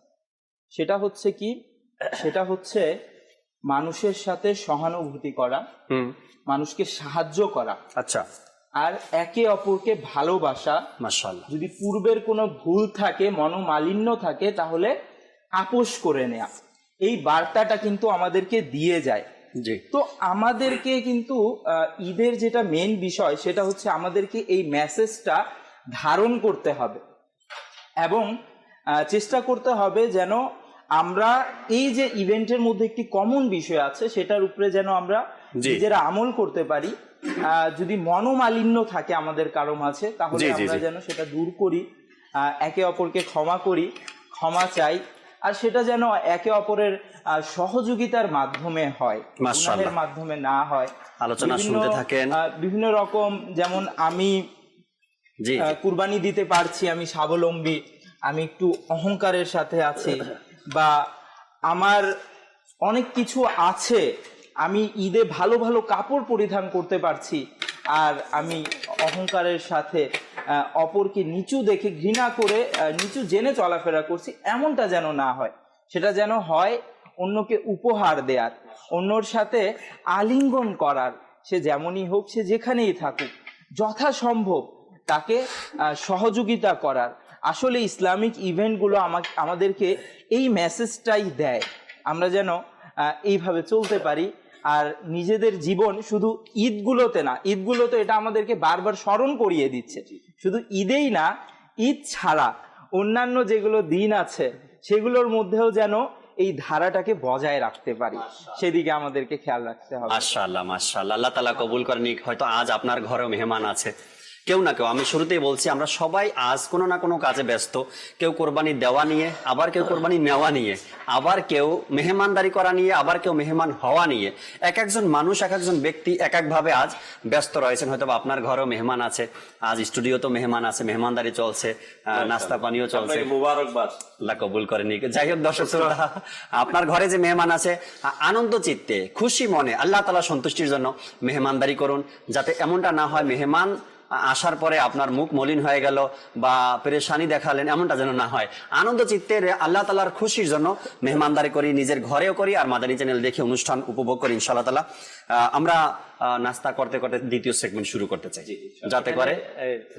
সেটা হচ্ছে কি? সেটা হচ্ছে মানুষের সাথে সহানুভূতি করা, মানুষকে সাহায্য করা, আচ্ছা, আর একে অপরকে ভালোবাসা। মাশাআল্লাহ। যদি পূর্বের কোনো ভুল থাকে, মনোমালিন্য থাকে, তাহলে আপোষ করে নেয়া, এই বার্তাটা কিন্তু আমাদেরকে দিয়ে যায়। জি, তো আমাদেরকে কিন্তু ঈদের যেটা মেন বিষয়, সেটা হচ্ছে আমাদেরকে এই মেসেজটা ধারণ করতে হবে এবং চেষ্টা করতে হবে যেন আমরা এই যে ইভেন্টের মধ্যে একটি কমন বিষয় আছে, সেটার উপরে যেন আমরা নিজেরা আমল করতে পারি। যদি মনোমালিন্য থাকে আমাদের কারো মাঝে, তাহলে আমরা যেন সেটা দূর করি, একে অপরকে ক্ষমা করি, ক্ষমা চাই, আর সেটা যেন একে অপরের সহযোগিতার মাধ্যমে হয়, গুনাহের মাধ্যমে না হয়। আলোচনা শুনতে থাকেন বিভিন্ন রকম, যেমন আমি কুরবানি দিতে পারছি, আমি স্বাবলম্বী, আমি একটু অহংকারের সাথে আছি, বা আমার অনেক কিছু আছে, আমি ঈদে ভালো ভালো কাপড় পরিধান করতে পারছি, আর আমি অহংকারের সাথে অপরকে নিচু দেখে ঘৃণা করে নিচু জেনে চলাফেরা করছি, এমনটা যেন না হয়। সেটা যেন হয় অন্যকে উপহার দেয়ার, অন্যর সাথে আলিঙ্গন করার, সে যেমনই হোক, সে যেখানেই থাকুক, যথাসম্ভব তাকে সহযোগিতা করার। আসলে ইসলামিক ইভেন্টগুলো আমাদেরকে এই মেসেজটাই দেয়, আমরা যেন এইভাবে চলতে পারি। আর নিজেদের জীবন শুধু ঈদগুলোতে না, ঈদগুলোতে এটা আমাদেরকে বারবার স্মরণ করিয়ে দিচ্ছে, শুধু ঈদেই না, ঈদ ছাড়া অন্যান্য যেগুলো দিন আছে সেগুলোর মধ্যেও যেন এই ধারাটাকে বজায় রাখতে পারি, সেদিকে আমাদেরকে খেয়াল রাখতে হবে। মাশাআল্লাহ, মাশাআল্লাহ, আল্লাহ তাআলা কবুল করেন। হয়তো আজ আপনার ঘরেও মেহমান আছে, কেউ না কেউ, আমি শুরুতেই বলছি, আমরা সবাই আজ কোনো না কোনো কাজে ব্যস্ত। কেউ কোরবানি দেওয়া নিয়ে, আবার কেউ কোরবানি নেওয়া নিয়ে, আবার কেউ মেহমানদারি করা নিয়ে, আবার কেউ মেহমান হওয়া নিয়ে। এক একজন মানুষ, এক একজন ব্যক্তি এক একভাবে আজ ব্যস্ত রয়েছেন। হয়তো আপনার ঘরেও মেহমান আছে, আজ স্টুডিওতেও মেহমান আছে, মেহমানদারি চলছে, নাস্তা পানিও চলছে, মুবারকবাদ, আল্লাহ কবুল করে নিক। যাই হোক দর্শক শ্রোতা, আপনার ঘরে যে মেহমান আছে, আনন্দ চিত্তে খুশি মনে আল্লাহ তাআলা সন্তুষ্টির জন্য মেহমানদারি করুন, যাতে এমনটা না হয় মেহমান আসার পরে আপনার মুখ মলিন হয়ে গেল বা পেরেশানি দেখালেন, এমনটা যেন না হয়। আনন্দ চিত্তে আল্লাহ তাআলার খুশির জন্য মেহমানদারি করি, নিজের ঘরেও করি, আর মাদানী চ্যানেল দেখে অনুষ্ঠান উপভোগ করি ইনশাআল্লাহ তাআলা। আমরা নাস্তা করতে করতে দ্বিতীয় সেগমেন্ট শুরু করতে চাই, যাতে করে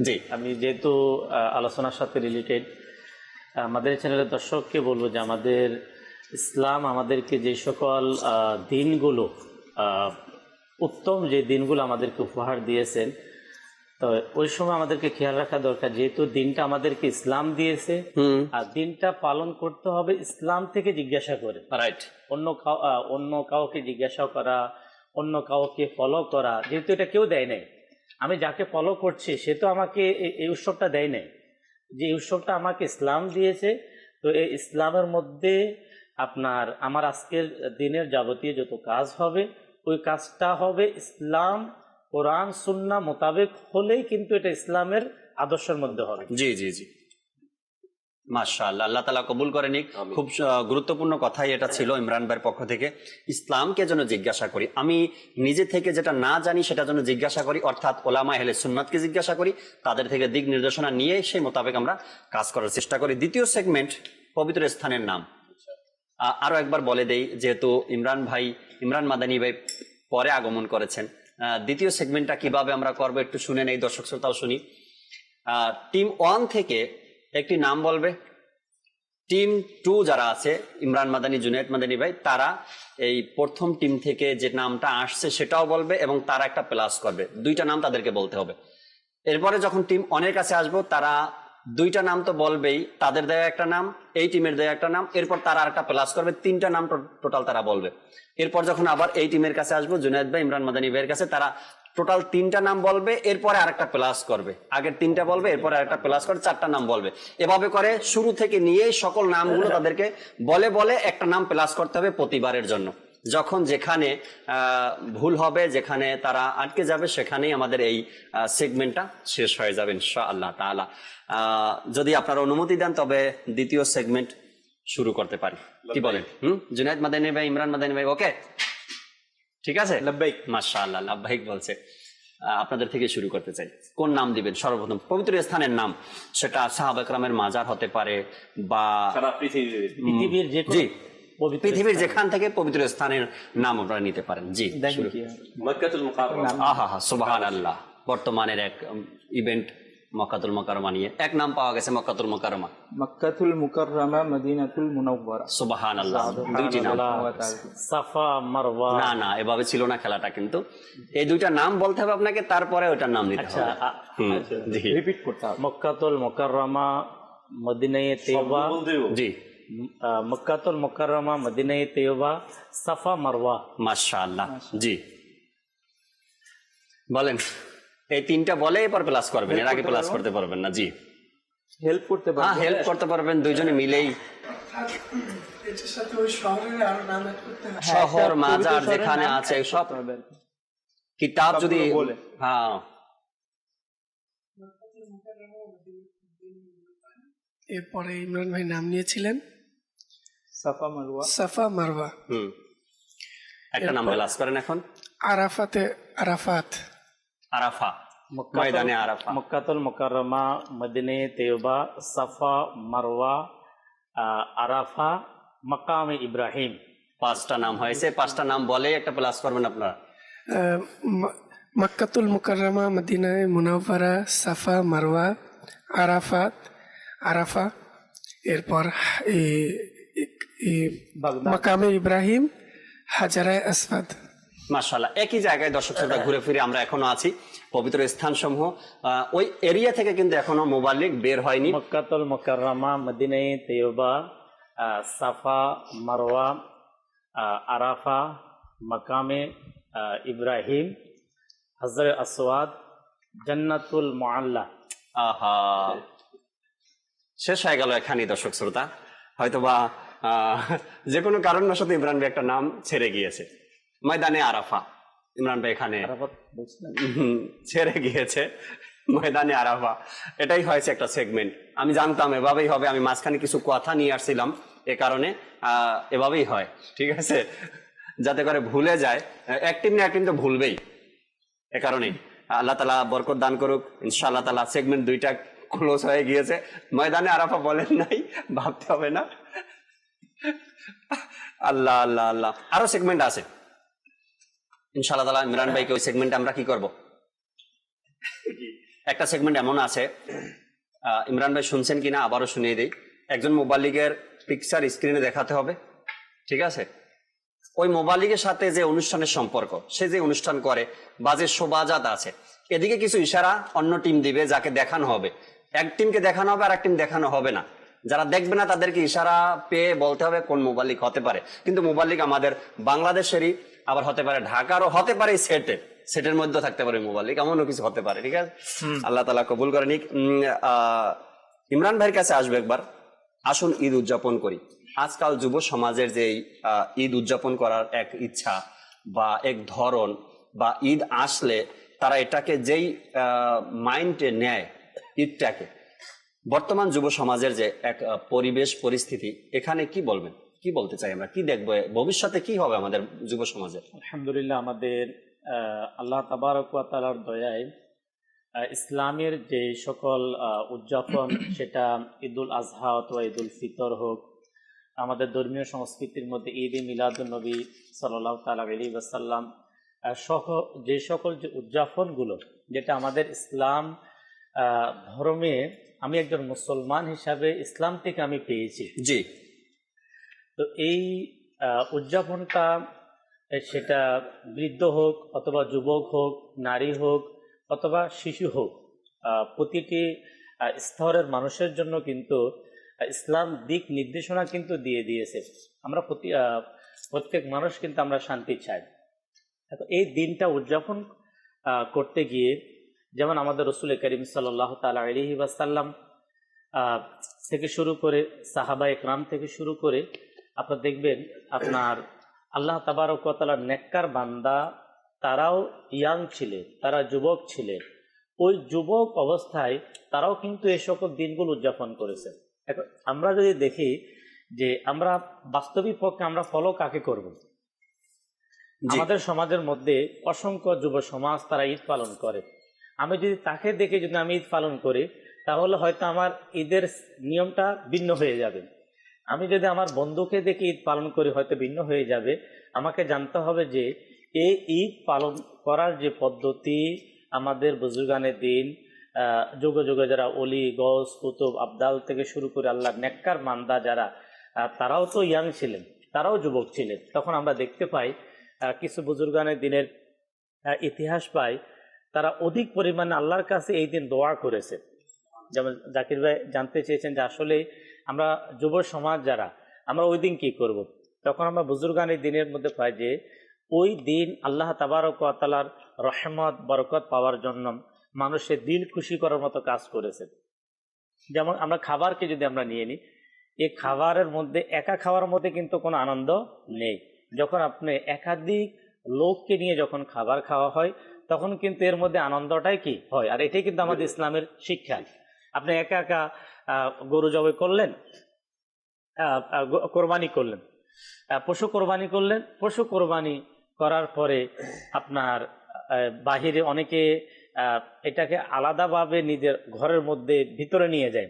জি, আমি যেহেতু আলোচনার সাথে রিলেটেড, মাদানী চ্যানেলের দর্শককে বলবো যে আমাদের ইসলাম আমাদেরকে যে সকল দিনগুলো, উত্তম যে দিনগুলো আমাদেরকে উপহার দিয়েছেন, তো ওই সময় আমাদেরকে খেয়াল রাখা দরকার, যেহেতু দিনটা আমাদেরকে ইসলাম দিয়েছে, আর দিনটা পালন করতে হবে ইসলাম থেকে জিজ্ঞাসা করে, রাইট? অন্য কাউকে জিজ্ঞাসা করা, অন্য কাউকে ফলো করা, যেহেতু এটা কেউ দেয় নাই, আমি যাকে ফলো করছি সে তো আমাকে এই উৎসবটা দেয় নাই, যে উৎসবটা আমাকে ইসলাম দিয়েছে। তো এই ইসলামের মধ্যে আমার আজকের দিনের যাবতীয় যত কাজ হবে, ওই কাজটা হবে ইসলাম, কোরআন সুন্নাহ মোতাবেক হলেই কিন্তু এটা ইসলামের আদর্শের মধ্যে হবে। জি জি জি, মাশাআল্লাহ, আল্লাহ তাআলা কবুল করে নিক। খুব গুরুত্বপূর্ণ কথাই এটা ছিল ইমরান ভাইয়ের পক্ষ থেকে। ইসলামকে যেন জিজ্ঞাসা করি, আমি নিজে থেকে যেটা না জানি সেটা যেন জিজ্ঞাসা করি, অর্থাৎ ওলামা আহলে সুন্নাতকে জিজ্ঞাসা করি, তাদের থেকে দিক নির্দেশনা নিয়ে সেই মোতাবেক আমরা কাজ করার চেষ্টা করি। দ্বিতীয় সেগমেন্ট, পবিত্র স্থানের নাম। আরো একবার বলে দেই, যেহেতু ইমরান মাদানী ভাই পরে আগমন করেছেন, দ্বিতীয় সেগমেন্টটা কিভাবে আমরা করবো একটু শুনে নেই, দর্শক শ্রোতাও শুনি। টিম 1 থেকে একটি নাম বলবে, টিম 2 যারা আছে, ইমরান মাদানী, জুনায়েদ মাদানী ভাই, তারা এই প্রথম টিম থেকে যে নামটা আসছে সেটাও বলবে এবং তারা একটা প্লাস করবে, 2টা নাম তাদেরকে বলতে হবে। এরপরে যখন টিম 1 এর কাছে আসবো, তারা 2টা নাম তো বলবেই, তাদের দেয়া একটা নাম, এই টিমের দেয়া একটা নাম, এরপর তারা আরেকটা প্লাস করবে, 3টা নাম টোটাল তারা বলবে। এরপর যখন আবার এই টিমের কাছে আসবো, জুনায়েদ ভাই, ইমরান মাদানী ভাইয়ের কাছে, তারা টোটাল 3টা নাম বলবে, এরপরে আরেকটা প্লাস করবে, আগের 3টা বলবে এরপরে আরেকটা প্লাস করে 4টা নাম বলবে। এভাবে করে শুরু থেকে নিয়ে সকল নামগুলো তাদেরকে বলে বলে একটা নাম প্লাস করতে হবে প্রতিবারের জন্য। যখন যেখানে ভুল হবে, যেখানে তারা আটকে যাবে, সেখানেই আমাদের এই সেগমেন্টটা শেষ হয়ে যাবে ইনশাআল্লাহ তাআলা। যদি আপনারা অনুমতি দেন তবে দ্বিতীয় সেগমেন্ট শুরু করতে পারি, কি বলেন? জুনায়েদ মাদানী ভাই, ইমরান মাদানী ভাই, ওকে ঠিক আছে? লাব্বাইক। মাশাআল্লাহ, লাব্বাইক বলছে। আপনাদের থেকে শুরু করতে চাই, কোন নাম দিবেন? সর্বপ্রথম পবিত্র স্থানের নাম, সেটা সাহাবা একরামের মাজার হতে পারে বা পৃথিবীর যে জি পৃথিবীর যেখান থেকে পবিত্র স্থানের নাম আপনারা নিতে পারেন। জি, মক্কাতুল মুকাররমা। আহা হা, সুবহানাল্লাহ। বর্তমানের এক ইভেন্ট মক্কাতুল মুকাররমা নিয়ে এক নাম পাওয়া গেছে, মক্কাতুল মুকাররমা। মক্কাতুল মুকাররমা, মদিনাতুল মুনাওয়ারা। সুবহানাল্লাহ, দুইটি নাম। সাফা মারওয়া, না না, এভাবে ছিল না খেলাটা, কিন্তু এই দুইটা নাম বলতে হবে আপনাকে, তারপরে ওটার নাম নিতে হবে। জি, রিপিট করতে হবে। মক্কাতুল মুকাররমা, মদিনায়ে তৈয়বা। জি, মক্কাতুল মুকাররমা, মদিনায়ে তৈয়বা, সাফা মারওয়া। মাশাআল্লাহ। জি, বলেন। এই 3টা বলে এরপর প্লাস করবেন, এর আগে প্লাস করতে পারবেন না। জি, হেল্প করতে হ্যাঁ, পারবেন। হেল্প করতে পারবেন দুইজনে মিলেই। শহর, মাজার যেখানে আছে সব কিতাব যদি বলে। হ্যাঁ, এরপরে ইমরান ভাই নাম নিয়েছিলেন সাফা মারওয়া। সাফা মারওয়া। একটা নাম প্লাস করেন এখন। আরাফাতে আরাফাত। আরাফা, ময়দানে আরাফা। মক্কাতুল মুকাররমা, মদিনায়ে তৈয়বা, সাফা মারওয়া, আরাফা, মাকামে ইব্রাহিম। 5টা নাম হয়েছে, 5টা নাম বলে একটা প্লাস করবেন আপনারা। মক্কাতুল মুকাররমা, মদিনায়ে মুনাওয়ারা, সাফা মারওয়া, আরাফাত, আরাফা, এরপর মাকামে ইব্রাহিম, হাজারায়ে আসওয়াদ। মাশাআল্লাহ, একই জায়গায় দর্শক শ্রোতা ঘুরে ফিরে আমরা এখনো আছি। পবিত্র স্থানসমূহ ওই এরিয়া থেকে কিন্তু এখনো মুবাল্লিগ বের হয়নি। মক্কাতুল মুকাররমা, মদিনায়ে তৈয়বা, সাফা মারওয়া, আরাফা, মাকামে ইব্রাহিম, হাজরে আসওয়াদ, জান্নাতুল মুআল্লা। আহা, শেষ হয়ে গেল এখানেই দর্শক শ্রোতা। হয়তোবা যে কোনো কারণবশত ইমরান ভাই একটা নাম ছেড়ে গিয়েছে। ময়দানে আরাফা, ইমরান ভাই এখানে ছেড়ে গিয়েছে। ময়দানে আরাফা, এটাই হয়েছে একটা সেগমেন্ট। আমি জানতাম এভাবেই হবে, আমি মাঝখানে কিছু কথা নিয়ে আসছিলাম, এ কারণে এভাবেই হয়, ঠিক আছে, যাতে করে ভুলে যায়। এক টিম না এক টিম তো ভুলবেই, এ কারণেই। আল্লাহ তাআলা বরকত দান করুক ইনশাআল্লাহ তাআলা। সেগমেন্ট 2টা ক্লোজ হয়ে গিয়েছে। ময়দানে আরাফা বলেন নাই, ভাবতে হবে না। আল্লাহ আল্লাহ আল্লাহ, আরো সেগমেন্ট আছে ইনশাআল্লাহ তাআলা। ইমরান ভাইকে ওই সেগমেন্টে আমরা কি করব? একটা সেগমেন্ট এমন আছে, ইমরান ভাই শুনছেন কিনা আবারও শুনিয়ে দিই। একজন মুবাল্লিগের পিকচার স্ক্রিনে দেখাতে হবে, ঠিক আছে? ওই মুবাল্লিগের সাথে যে অনুষ্ঠানের সম্পর্ক, সে যে অনুষ্ঠান করে বা যে শোভাযাত আছে, এদিকে কিছু ইশারা অন্য টিম দিবে, যাকে দেখানো হবে। এক টিমকে দেখানো হবে আর এক টিম দেখানো হবে না। যারা দেখবে না তাদেরকে ইশারা পেয়ে বলতে হবে কোন মুবাল্লিগ হতে পারে। কিন্তু মুবাল্লিগ আমাদের বাংলাদেশেরই, আবার হতে পারে ঢাকারও, হতে পারে সেটের মধ্যে থাকতে পারে মুবাল্লিগ, এমনও কিছু হতে পারে, ঠিক আছে? আল্লাহ তাআলা কবুল করে নিক। ইমরান ভাইয়ের কাছে আসবে একবার। আসুন ঈদ উদযাপন করি। আজকাল যুব সমাজের যে ঈদ উদযাপন করার এক ইচ্ছা বা এক ধরন, বা ঈদ আসলে তারা এটাকে যেই মাইন্ডে নেয় ঈদটাকে, বর্তমান যুব সমাজের যে এক পরিবেশ পরিস্থিতি, এখানে কি বলবেন? কি বলতে চাই আমরা? কি দেখবো ভবিষ্যতে? কি হবে আমাদের যুব সমাজের? আলহামদুলিল্লাহ, আমাদের আল্লাহ তাবারক ওয়া তাআলার দয়ায় ইসলামের যে সকল উদযাপন, সেটা ঈদুল আজহা অথবা ঈদুল ফিতর হোক, আমাদের ধর্মীয় সংস্কৃতির মধ্যে ঈদ এ মিলাদুন নবী সাল্লাল্লাহু তাআলা আলাইহি ওয়াসাল্লাম সহ যে সকল যে উদযাপনগুলো, যেটা আমাদের ইসলাম ধর্মে, আমি একজন মুসলমান হিসাবে ইসলাম থেকে আমি পেয়েছি। জি, তো এই উদযাপনটা, সেটা বৃদ্ধ হোক অথবা যুবক হোক, নারী হোক অথবা শিশু হোক, প্রতিটি স্তরের মানুষের জন্য কিন্তু ইসলাম দিক নির্দেশনা কিন্তু দিয়ে দিয়েছে। আমরা প্রত্যেক মানুষ কিন্তু আমরা শান্তি চাই। এই দিনটা উদযাপন করতে গিয়ে, যেমন আমাদের রসুল করিম সাল্লাল্লাহু তাআলা আলাইহি ওয়াসাল্লাম থেকে শুরু করে সাহাবা একরাম থেকে শুরু করে আপনার দেখবেন আপনার আল্লাহ তাবারক ওয়া তাআলার নেককার বান্দা তারাও ইয়াং ছিলেন, তারা যুবক ছিলেন। ওই যুবক অবস্থায় তারাও কিন্তু এই সকল দিনগুলো উদযাপন করেছেন। এখন আমরা যদি দেখি যে আমরা বাস্তবিক পক্ষে আমরা ফলো কাকে করব? আমাদের সমাজের মধ্যে অসংখ্য যুব সমাজ তারা ঈদ পালন করে। আমি যদি তাকে দেখে যদি আমি ঈদ পালন করি, তাহলে হয়তো আমার ঈদের নিয়মটা ভিন্ন হয়ে যাবে। আমি যদি আমার বন্ধুকে দেখে ঈদ পালন করি, হয়তো ভিন্ন হয়ে যাবে। আমাকে জানতে হবে যে এই ঈদ পালন করার যে পদ্ধতি, আমাদের বুজুর্গানের দিন যুগে যুগে যারা অলি গস কুতুব আবদাল থেকে শুরু করে আল্লাহ নেককার মান্দা যারা, তারাও তো ইয়াং ছিলেন, তারাও যুবক ছিলেন। তখন আমরা দেখতে পাই কিছু বুজুর্গানের দিনের ইতিহাস পাই, তারা অধিক পরিমাণে আল্লাহর কাছে এই দিন দোয়া করেছে। যেমন জাকির ভাই জানতে চেয়েছেন যে আসলে আমরা যুব সমাজ যারা, আমরা ওই দিন কি করব? তখন আমরা বুজুর্গানের দিনের মধ্যে পাই যে ওই দিন আল্লাহ তাবারক ওয়া তাআলার রহমত বরকত পাওয়ার জন্য মানুষের দিল খুশি করার মতো কাজ করেছে। যেমন আমরা খাবারকে যদি আমরা নিয়ে নিই, এই খাবারের মধ্যে একা খাওয়ার মধ্যে কিন্তু কোনো আনন্দ নেই। যখন আপনি একাধিক লোককে নিয়ে যখন খাবার খাওয়া হয়, তখন কিন্তু এর মধ্যে আনন্দটাই কি হয়। আর এটাই কিন্তু আমাদের ইসলামের শিক্ষা। আপনি একা একা গরু জবাই করলেন, কোরবানি করলেন, পশু কোরবানি করলেন, পশু কোরবানি করার পরে আপনার বাহিরে অনেকে এটাকে আলাদাভাবে নিজের ঘরের মধ্যে ভিতরে নিয়ে যায়,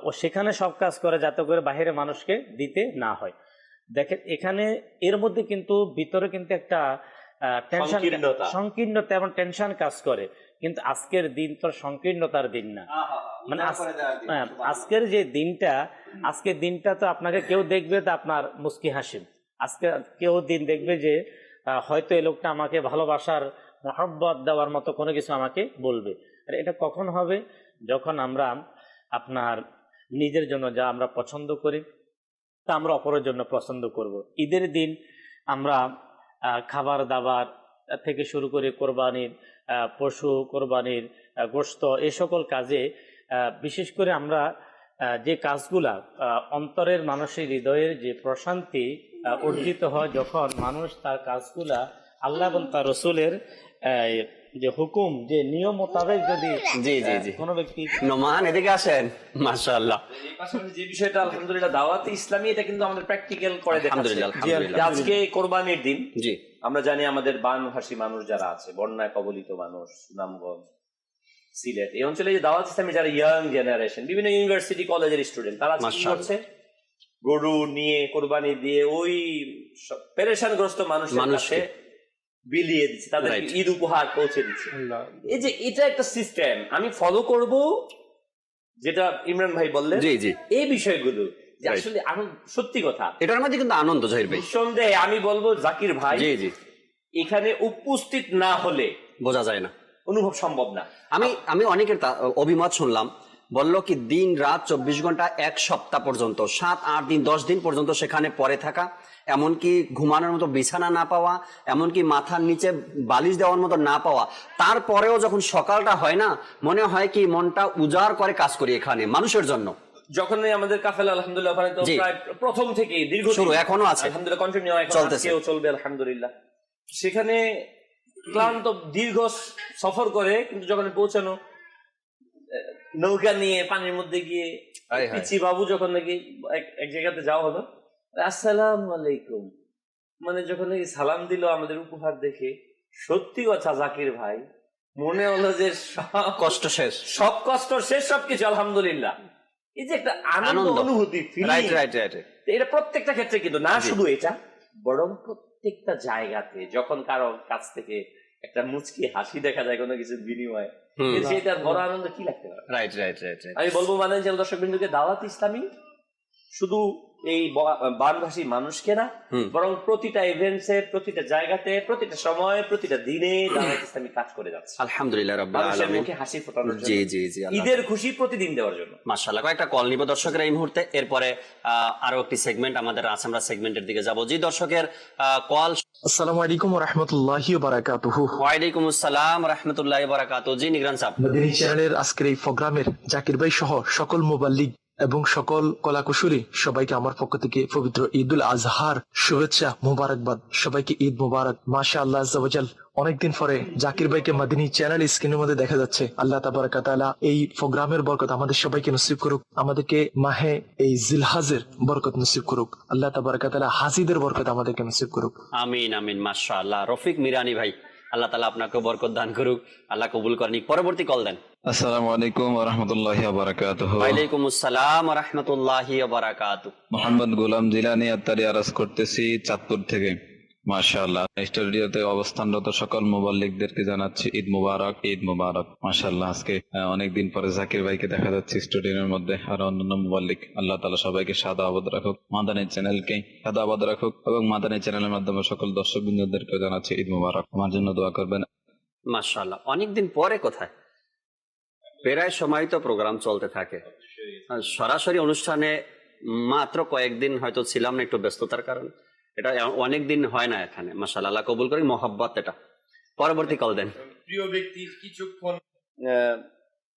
ও সেখানে সব কাজ করে যাতে করে বাহিরে মানুষকে দিতে না হয়। দেখেন এখানে এর মধ্যে কিন্তু ভিতরে কিন্তু একটা টেনশন, সংকীর্ণতা এবং টেনশন কাজ করে। কিন্তু আজকের দিন তো সংকীর্ণতার দিন না, মানে আজকের যে দিনটা, আজকের দিনটা তো আপনাকে কেউ দেখবে তো আপনার মুস্কি হাসিম, আজকে কেউ দিন দেখবে যে হয়তো এই লোকটা আমাকে ভালোবাসার মহব্বত দেওয়ার মতো কোনো কিছু আমাকে বলবে। আর এটা কখন হবে? যখন আমরা আপনার নিজের জন্য যা আমরা পছন্দ করি তা আমরা অপরের জন্য পছন্দ করব। ঈদের দিন আমরা খাবার দাবার থেকে শুরু করে কোরবানির পশু, কোরবানির গোশত, এই সকল কাজে বিশেষ করে আমরা যে কাজগুলা অন্তরের মানুষের হৃদয়ের যে প্রশান্তি অর্জিত হয় যখন মানুষ তার কাজগুলা আল্লাহ এবং তার রসুলের যে হুকুম, যে নিয়ম মোতাবেক যদি কোনো ব্যক্তি নোমান এদিকে আসেন, মাশাআল্লাহ। যে বিষয়টা আলহামদুলিল্লাহ দাওয়াতে ইসলামী, এটা কিন্তু আমাদের প্র্যাকটিক্যাল করে দেখাচ্ছে। আজকে কোরবানির দিন, জি আমরা জানি আমাদের বানভাষী মানুষ যারা আছে, বন্যায় কবলিত মানুষ, সুনামগঞ্জ, সিলেট এই অঞ্চলে যে দাওয়াত ইসলামী যারা ইয়াং জেনারেশন, বিভিন্ন ইউনিভার্সিটি কলেজের স্টুডেন্ট, তারা কি করছে? গরু নিয়ে কোরবানি দিয়ে ওই পেরেশানগ্রস্ত মানুষকে বিলিয়ে দিচ্ছে, তাদের ঈদ উপহার পৌঁছে দিচ্ছে। এই যে এটা একটা সিস্টেম আমি ফলো করব, যেটা ইমরান ভাই বললেন, জি জি এই বিষয়গুলো আসলে সত্যি কথা, এটার মধ্যে কিন্তু আনন্দ জহির ভাই, নিঃসন্দেহে আমি বলবো জাকির ভাই, জি জি এখানে উপস্থিত না হলে বোঝা যায় না, অনুভব সম্ভব না। আমি অনেকের অভিমত শুনলাম, বলল কি দিন রাত 24 ঘন্টা, এক সপ্তাহ পর্যন্ত, 7, 8 দিন, 10 দিন পর্যন্ত সেখানে পড়ে থাকা, এমনকি ঘুমানোর মতো বিছানা না পাওয়া, এমনকি মাথার নিচে বালিশ দেওয়ার মতো না পাওয়া, তারপরেও যখন সকালটা হয় না, মনে হয় কি মনটা উজাড় করে কাজ করি এখানে মানুষের জন্য। যখন আমাদের কাফেলা আলহামদুলিল্লাহ ওখানে তো প্রায় প্রথম থেকে দীর্ঘ শুরু, এখনো আছে আলহামদুলিল্লাহ, কন্টিনিউ চলতেছে, চলবে আলহামদুলিল্লাহ। সেখানে ক্লান্ত দীর্ঘ সফর করে, কিন্তু যখন পৌঁছানো নৌকা নিয়ে পানির মধ্যে গিয়ে পিচি বাবু যখন নাকি এক জায়গাতে যাওয়া হলো, আসসালামু আলাইকুম, মানে যখন নাকি সালাম দিল আমাদের উপহার দেখে, সত্যি কথা জাকির ভাই মনে হলো যে সব কষ্ট শেষ, সবকিছু আলহামদুলিল্লাহ। এই যে একটা আনন্দ অনুভূতি, এটা প্রত্যেকটা ক্ষেত্রে কিন্তু না, শুধু এটা বরং প্রত্যেকটা জায়গাতে যখন কারো কাছ থেকে একটা মুচকি হাসি দেখা যায় কোনো কিছুর বিনিময়ে, সেটার বড় আনন্দ কি লাগতে পারে। আমি বলবো মানে যে দর্শক বিন্দুকে দাওয়াত ইসলামী শুধু এই বানভাষী মানুষকে না, বরং প্রতিটা ইভেন্টসে, প্রতিটা জায়গাতে, প্রতিটা সময়, প্রতিটা দিনে দাওয়াত ইসলামী কাজ করে যাচ্ছে আলহামদুলিল্লাহ রাব্বিল আলামিন, মুখে হাসি ফোটানোর জন্য, জি জি জি, ঈদের খুশি প্রতিদিন দেওয়ার জন্য। মাশাআল্লাহ। কয়েকটা কল নিব দর্শকের এই মুহূর্তে, এরপরে আরো একটি সেগমেন্ট আমাদের আছে, আমরা সেগমেন্টের দিকে যাব। জি দর্শকের কল আসসালামু আলাইকুম ওয়া রাহমাতুল্লাহি ওয়া বারাকাতুহু। ওয়ালাইকুম আসসালাম রহমতুল্লাহ বারাকাত। জি নিগরান সাহেব, মাদানী চ্যানেলের আজকের এই প্রোগ্রামের জাকির ভাই সহ সকল মুবাল্লিগ এবং সকল কলাকুশলী সবাইকে আমার পক্ষ থেকে পবিত্র ঈদ উল আজহার শুভেচ্ছা মোবারকবাদ। সবাইকে ঈদ মোবারক। মাশাআল্লাহ আজ্জা ওয়া জাল, অনেকদিন পরে জাকির ভাইকে মাদানী চ্যানেল স্ক্রিনের মধ্যে দেখা যাচ্ছে। আল্লাহ তাবারাক ওয়া তাআলা এই প্রোগ্রামের বরকত আমাদের সবাইকে নসিব করুক, আমাদেরকে মাহে এই জিলহাজের বরকত নসিব করুক। আল্লাহ তাবারাক ওয়া তাআলা হাজিদের বরকত আমাদেরকে নসিব করুক। আমিন আমিন। মাশাআল্লাহ। রফিক মিরানি ভাই, আল্লাহ তাআলা আপনাকে বরকত দান করুক, আল্লাহ কবুল করেন। পরবর্তী কল দেন। আসসালামু আলাইকুম ওয়া রাহমাতুল্লাহি ওয়া বারাকাতুহু। ওয়ালাইকুম আসসালাম ওয়া রাহমাতুল্লাহি ওয়া বারাকাতুহু। মোহাম্মদ গোলাম জিলানী আত্তারি আরজ করতেছি চাঁদপুর থেকে। মাশাআল্লাহ, স্টুডিওতে অবস্থানরত সকল মুবাল্লিগদেরকে জানাচ্ছি ঈদ মুবারক, ঈদ মুবারক। মাশাআল্লাহ, আজকে অনেকদিন পরে জাকির ভাইকে দেখা যাচ্ছে স্টুডিওর মধ্যে, আর অন্যান্য মুবাল্লিগ। আল্লাহ তাআলা সবাইকে সাদা আবাদ রাখুক, মাদানী চ্যানেলকে সাদা আবাদ রাখুক, এবং মাদানী চ্যানেলের মাধ্যমে সকল দর্শক বিন্দুদেরকে জানাচ্ছি ঈদ মুবারক। আমার জন্য দোয়া করবেন। মাশাআল্লাহ, অনেকদিন পরে কোথায়, প্রায় সময় তো প্রোগ্রাম চলতে থাকে। সরাসরি অনুষ্ঠানে মাত্র কয়েকদিন হয়তো ছিলাম না, একটু ব্যস্ততার কারণে। এটা অনেকদিন হয় না এখানে। মাশাআল্লাহ, আল্লাহ কবুল করি। মহব্বত এটা। পরবর্তী কল দেন। প্রিয় ব্যক্তির কিছুক্ষণ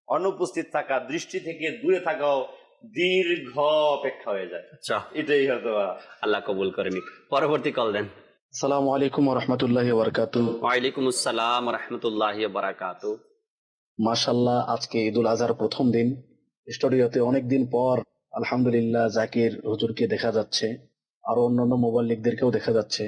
অনুপস্থিত থাকা, দৃষ্টি থেকে দূরে থাকাও দীর্ঘ অপেক্ষা হয়ে যায়। আচ্ছা, এটাই হয়তো আল্লাহ কবুল করেনি। পরবর্তী কল দেন। আসসালামু আলাইকুম ওয়া রাহমাতুল্লাহি ওয়া বারাকাতুহু। ওয়ালাইকুম আসসালাম ওয়া রাহমাতুল্লাহি ওয়া বারাকাতুহু। মাশাআল্লাহ, আজকে ঈদুল আজহার প্রথম দিন। স্টুডিওতে অনেকদিন পর আলহামদুলিল্লাহ জাকির হুজুরকে দেখা যাচ্ছে, আরো অন্যান্য মুবাল্লিগদেরকেও দেখা যাচ্ছে।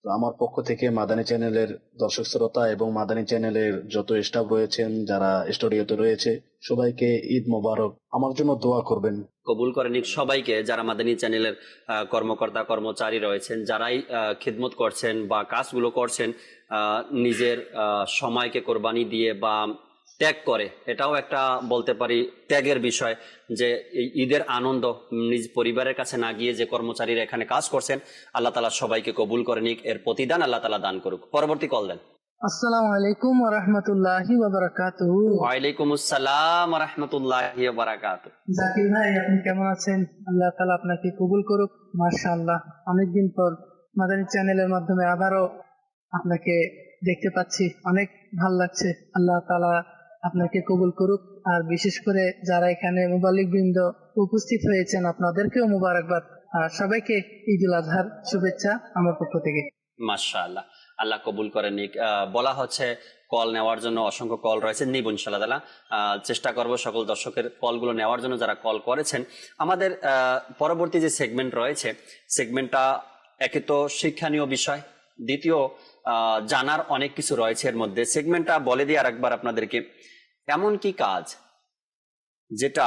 তো আমার পক্ষ থেকে মাদানী চ্যানেলের দর্শক শ্রোতা এবং মাদানী চ্যানেলের যত স্টাফ রয়েছেন, যারা স্টুডিওতে রয়েছে, সবাইকে ঈদ মোবারক। আমার জন্য দোয়া করবেন। কবুল করেন সবাইকে, যারা মাদানী চ্যানেলের কর্মকর্তা কর্মচারী রয়েছেন, যারাই খিদমত করছেন বা কাজগুলো করছেন, নিজের সময়কে কোরবানি দিয়ে বা ত্যাগ করে। এটাও একটা বলতে পারি ত্যাগের বিষয়, যে এই ঈদের আনন্দ নিজ পরিবারের কাছে না গিয়ে যে কর্মচারীরা এখানে কাজ করছেন, আল্লাহ তাআলা সবাইকে কবুল করে নিক, এর প্রতিদান আল্লাহ তাআলা দান করুক। পরবর্তী কল দেন। আসসালামু আলাইকুম ওয়া রাহমাতুল্লাহি ওয়া বারাকাতুহু। ওয়ালাইকুম আসসালাম ওয়া রাহমাতুল্লাহি ওয়া বারাকাতুহু। জাকির ভাই, আপনি কেমন আছেন? আল্লাহ তাআলা আপনাকে কবুল করুক। মাশাআল্লাহ, অনেকদিন পর মাদানী চ্যানেলের মাধ্যমে আবারও আপনাকে দেখতে পাচ্ছি, অনেক ভালো লাগছে। আল্লাহ তাআলা আপনাকে কবুল করুক। আর বিশেষ করে যারা এখানে মুবাল্লিগ বৃন্দ উপস্থিত হয়েছেন, আপনাদেরকেও মুবারকবাদ। আর সবাইকে ঈদুল আজহার শুভেচ্ছা আমার পক্ষ থেকে। মাশাআল্লাহ, আল্লাহ কবুল করে নিক। বলা হচ্ছে কল নেওয়ার জন্য, অসংখ্য কল রয়েছে, নিব ইনশাআল্লাহ তাআলা। চেষ্টা করব সকল দর্শকের কলগুলো নেওয়ার জন্য, যারা কল করেছেন। আমাদের পরবর্তী যে সেগমেন্ট রয়েছে, সেগমেন্টটা একে তো শিক্ষণীয় বিষয়, দ্বিতীয় জানার অনেক কিছু রয়েছে এর মধ্যে। সেগমেন্টটা বলে দিই আরেকবার আপনাদেরকে। এমন কি কাজ যেটা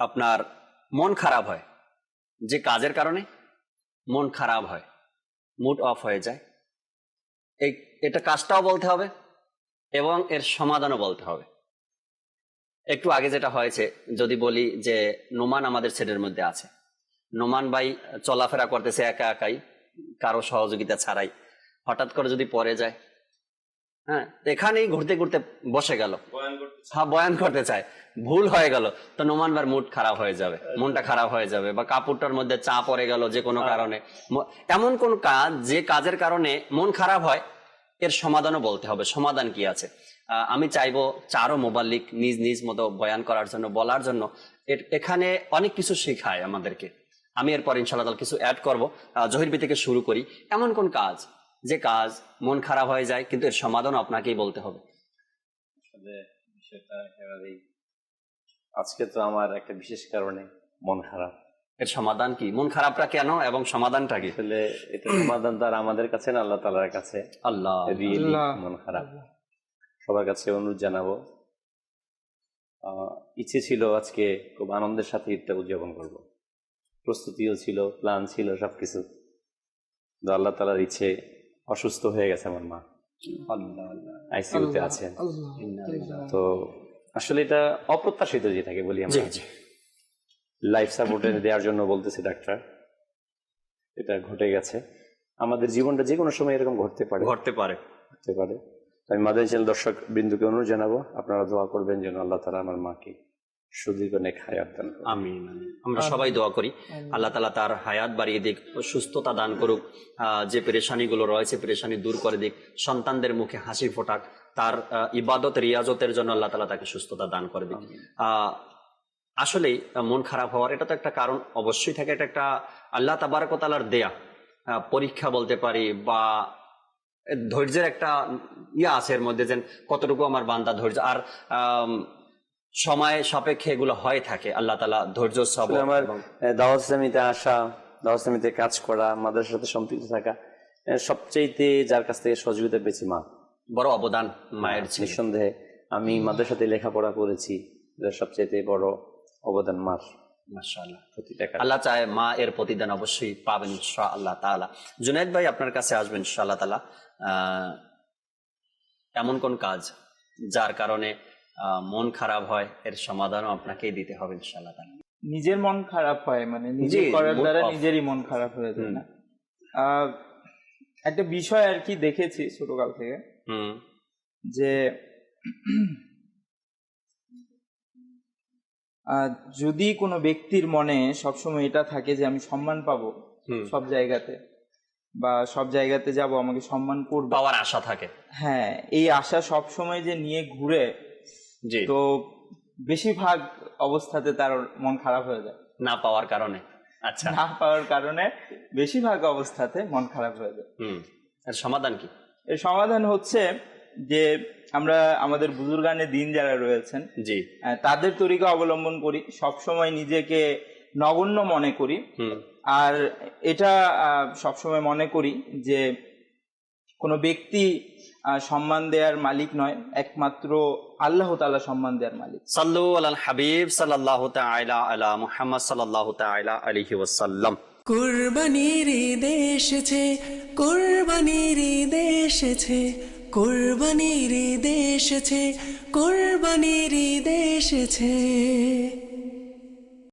আপনার মন খারাপ হয়, যে কাজের কারণে মন খারাপ হয়, মুড অফ হয়ে যায়, এটা কাজটাও বলতে হবে এবং এর সমাধানও বলতে হবে। একটু আগে যেটা হয়েছে যদি বলি, যে নোমান আমাদের সেটের মধ্যে আছে। নোমান ভাই চলাফেরা করতেছে একা একাই, কারো সহযোগিতা ছাড়াই। হঠাৎ করে যদি পড়ে যায়, হ্যাঁ, এখানেই ঘুরতে ঘুরতে বসে গেল, হ্যাঁ বয়ান করতে চায়, ভুল হয়ে গেল, তো নোমান ভাইয়ের মুড খারাপ হয়ে যাবে, মনটা খারাপ হয়ে যাবে। বা কাপড়টার মধ্যে চা পড়ে গেল যে কোনো কারণে, এমন কোন কাজ যে কাজের কারণে মন খারাপ হয়, এর সমাধানও বলতে হবে। সমাধান কি আছে? আমি চাইবো চারো মুবাল্লিগ নিজ নিজ মতো বয়ান করার জন্য, বলার জন্য। এখানে অনেক কিছু শেখায় আমাদেরকে। আমি এরপর ইনশাআল্লাহ কিছু অ্যাড করবো। জহির ভাই থেকে শুরু করি। এমন কোন কাজ যে কাজ মন খারাপ হয়ে যায়, কিন্তু এর সমাধান আপনাকেই বলতে হবে? আজকে তো আমার একটা বিশেষ কারণে মন খারাপ। এর সমাধান কি? মন খারাপটা কেন এবং সমাধানটা কি? আসলে এটা সমাধান তো আর আমাদের কাছে না, আল্লাহ তাআলার কাছে। আল্লাহ, মন খারাপ সবার কাছে অনুরোধ জানাবো। ইচ্ছে ছিল আজকে খুব আনন্দের সাথে ঈদটা উদযাপন করব, প্রস্তুতিও ছিল, প্ল্যান ছিল, সবকিছু। আল্লাহ তাআলার ইচ্ছে অসুস্থ হয়ে গেছে আমার মা, আইসিইউতে আছেন। তো আসলে এটা অপ্রত্যাশিত, যেটাকে বলি আমরা, লাইফ সাপোর্টে দেওয়ার জন্য বলতেছে ডাক্তার। এটা ঘটে গেছে। আমাদের জীবনটা যে কোনো সময় এরকম ঘটতে পারে। আমি মাদানী চ্যানেল দর্শক বিন্দুকে অনুরোধ জানাবো, আপনারা দোয়া করবেন যেন আল্লাহ তাআলা আমার মাকে সুদীর্ঘ নেক হায়াত দান করুন। আমিন আমিন। আমরা সবাই দোয়া করি আল্লাহ তাআলা তার হায়াত বাড়িয়ে দিক, সুস্থতা দান করুক, যে পেরেশানিগুলো রয়েছে পেরেশানি দূর করে দিক, সন্তানদের মুখে হাসি ফোটাক, তার ইবাদত রিয়াজতের জন্য আল্লাহ তাআলা তাকে সুস্থতা দান করে দিক। আসলেই মন খারাপ হওয়ার এটা তো একটা কারণ অবশ্যই থাকে, এটা একটা আল্লাহ তাবারক ওয়া তাআলার দেয়া পরীক্ষা বলতে পারি, বা ধৈর্যের একটা আছে এর মধ্যে, যে কতটুকু আমার বান্দা ধৈর্য, আর সময় সাপেক্ষে এগুলো হয়ে থাকে। আল্লাহ তাআলা ধৈর্য সবর। আমার দাওয়াত ইসলামীতে আসা, দাওয়াত ইসলামীতে কাজ করা, মাদ্রাসার সাথে সম্পৃক্ত থাকা, সবচাইতে যার কাছ থেকে সহযোগিতা পেয়েছি মা, বড় অবদান মায়ের। নিঃসন্দেহে আমি মাদ্রাসাতে লেখাপড়া করেছি, সবচাইতে বড় অবদান মার। মাশাআল্লাহ, আল্লাহ চায় মা এর প্রতিদান অবশ্যই পাবেন ইনশাআল্লাহ তাআলা। জুনায়েদ ভাই আপনার কাছে আসবেন ইনশাআল্লাহ তাআলা। এমন কোন কাজ যার কারণে মন খারাপ হয়, এর সমাধানও আপনাকেই দিতে হবে ইনশাআল্লাহ তাআলা। নিজের মন খারাপ হয় মানে নিজে করার দ্বারা নিজেরই মন খারাপ হয়ে যায় না? একটা বিষয় আর কি দেখেছি ছোটকাল থেকে, যে যদি কোনো ব্যক্তির মনে সবসময় এটা থাকে যে আমি সম্মান পাবো সব জায়গাতে, বা সব জায়গাতে যাব আমাকে সম্মান করবে, পাওয়ার আশা থাকে, হ্যাঁ, এই আশা সব সময় যে নিয়ে ঘুরে, তো বেশিরভাগ অবস্থাতে তার মন খারাপ হয়ে যায় না পাওয়ার কারণে। আচ্ছা, না পাওয়ার কারণে বেশিরভাগ অবস্থাতে মন খারাপ হয়ে যায়। এর সমাধান কি? এর সমাধান হচ্ছে যে আমরা আমাদের বুজুর্গানে দিন যারা রয়েছেন, জি, তাদের তরিকা অবলম্বন করি, সব সময় নিজেকে নগণ্য মনে করি, আর এটা সবসময় মনে করি যে কোনো ব্যক্তি সম্মান দেওয়ার মালিক নয়, একমাত্র আল্লাহ তাআলা সম্মান দেওয়ার মালিক। সাল্লু আলাল হাবিব সাল্লাল্লাহু তাআলা আলা মুহাম্মদ সাল্লাল্লাহু তাআলা আলাইহি ওয়াসাল্লাম। কুরবানির ঈদ এসেছে, কুরবানির ঈদ এসেছে, কুরবানির ঈদ এসেছে, কুরবানির ঈদ এসেছে।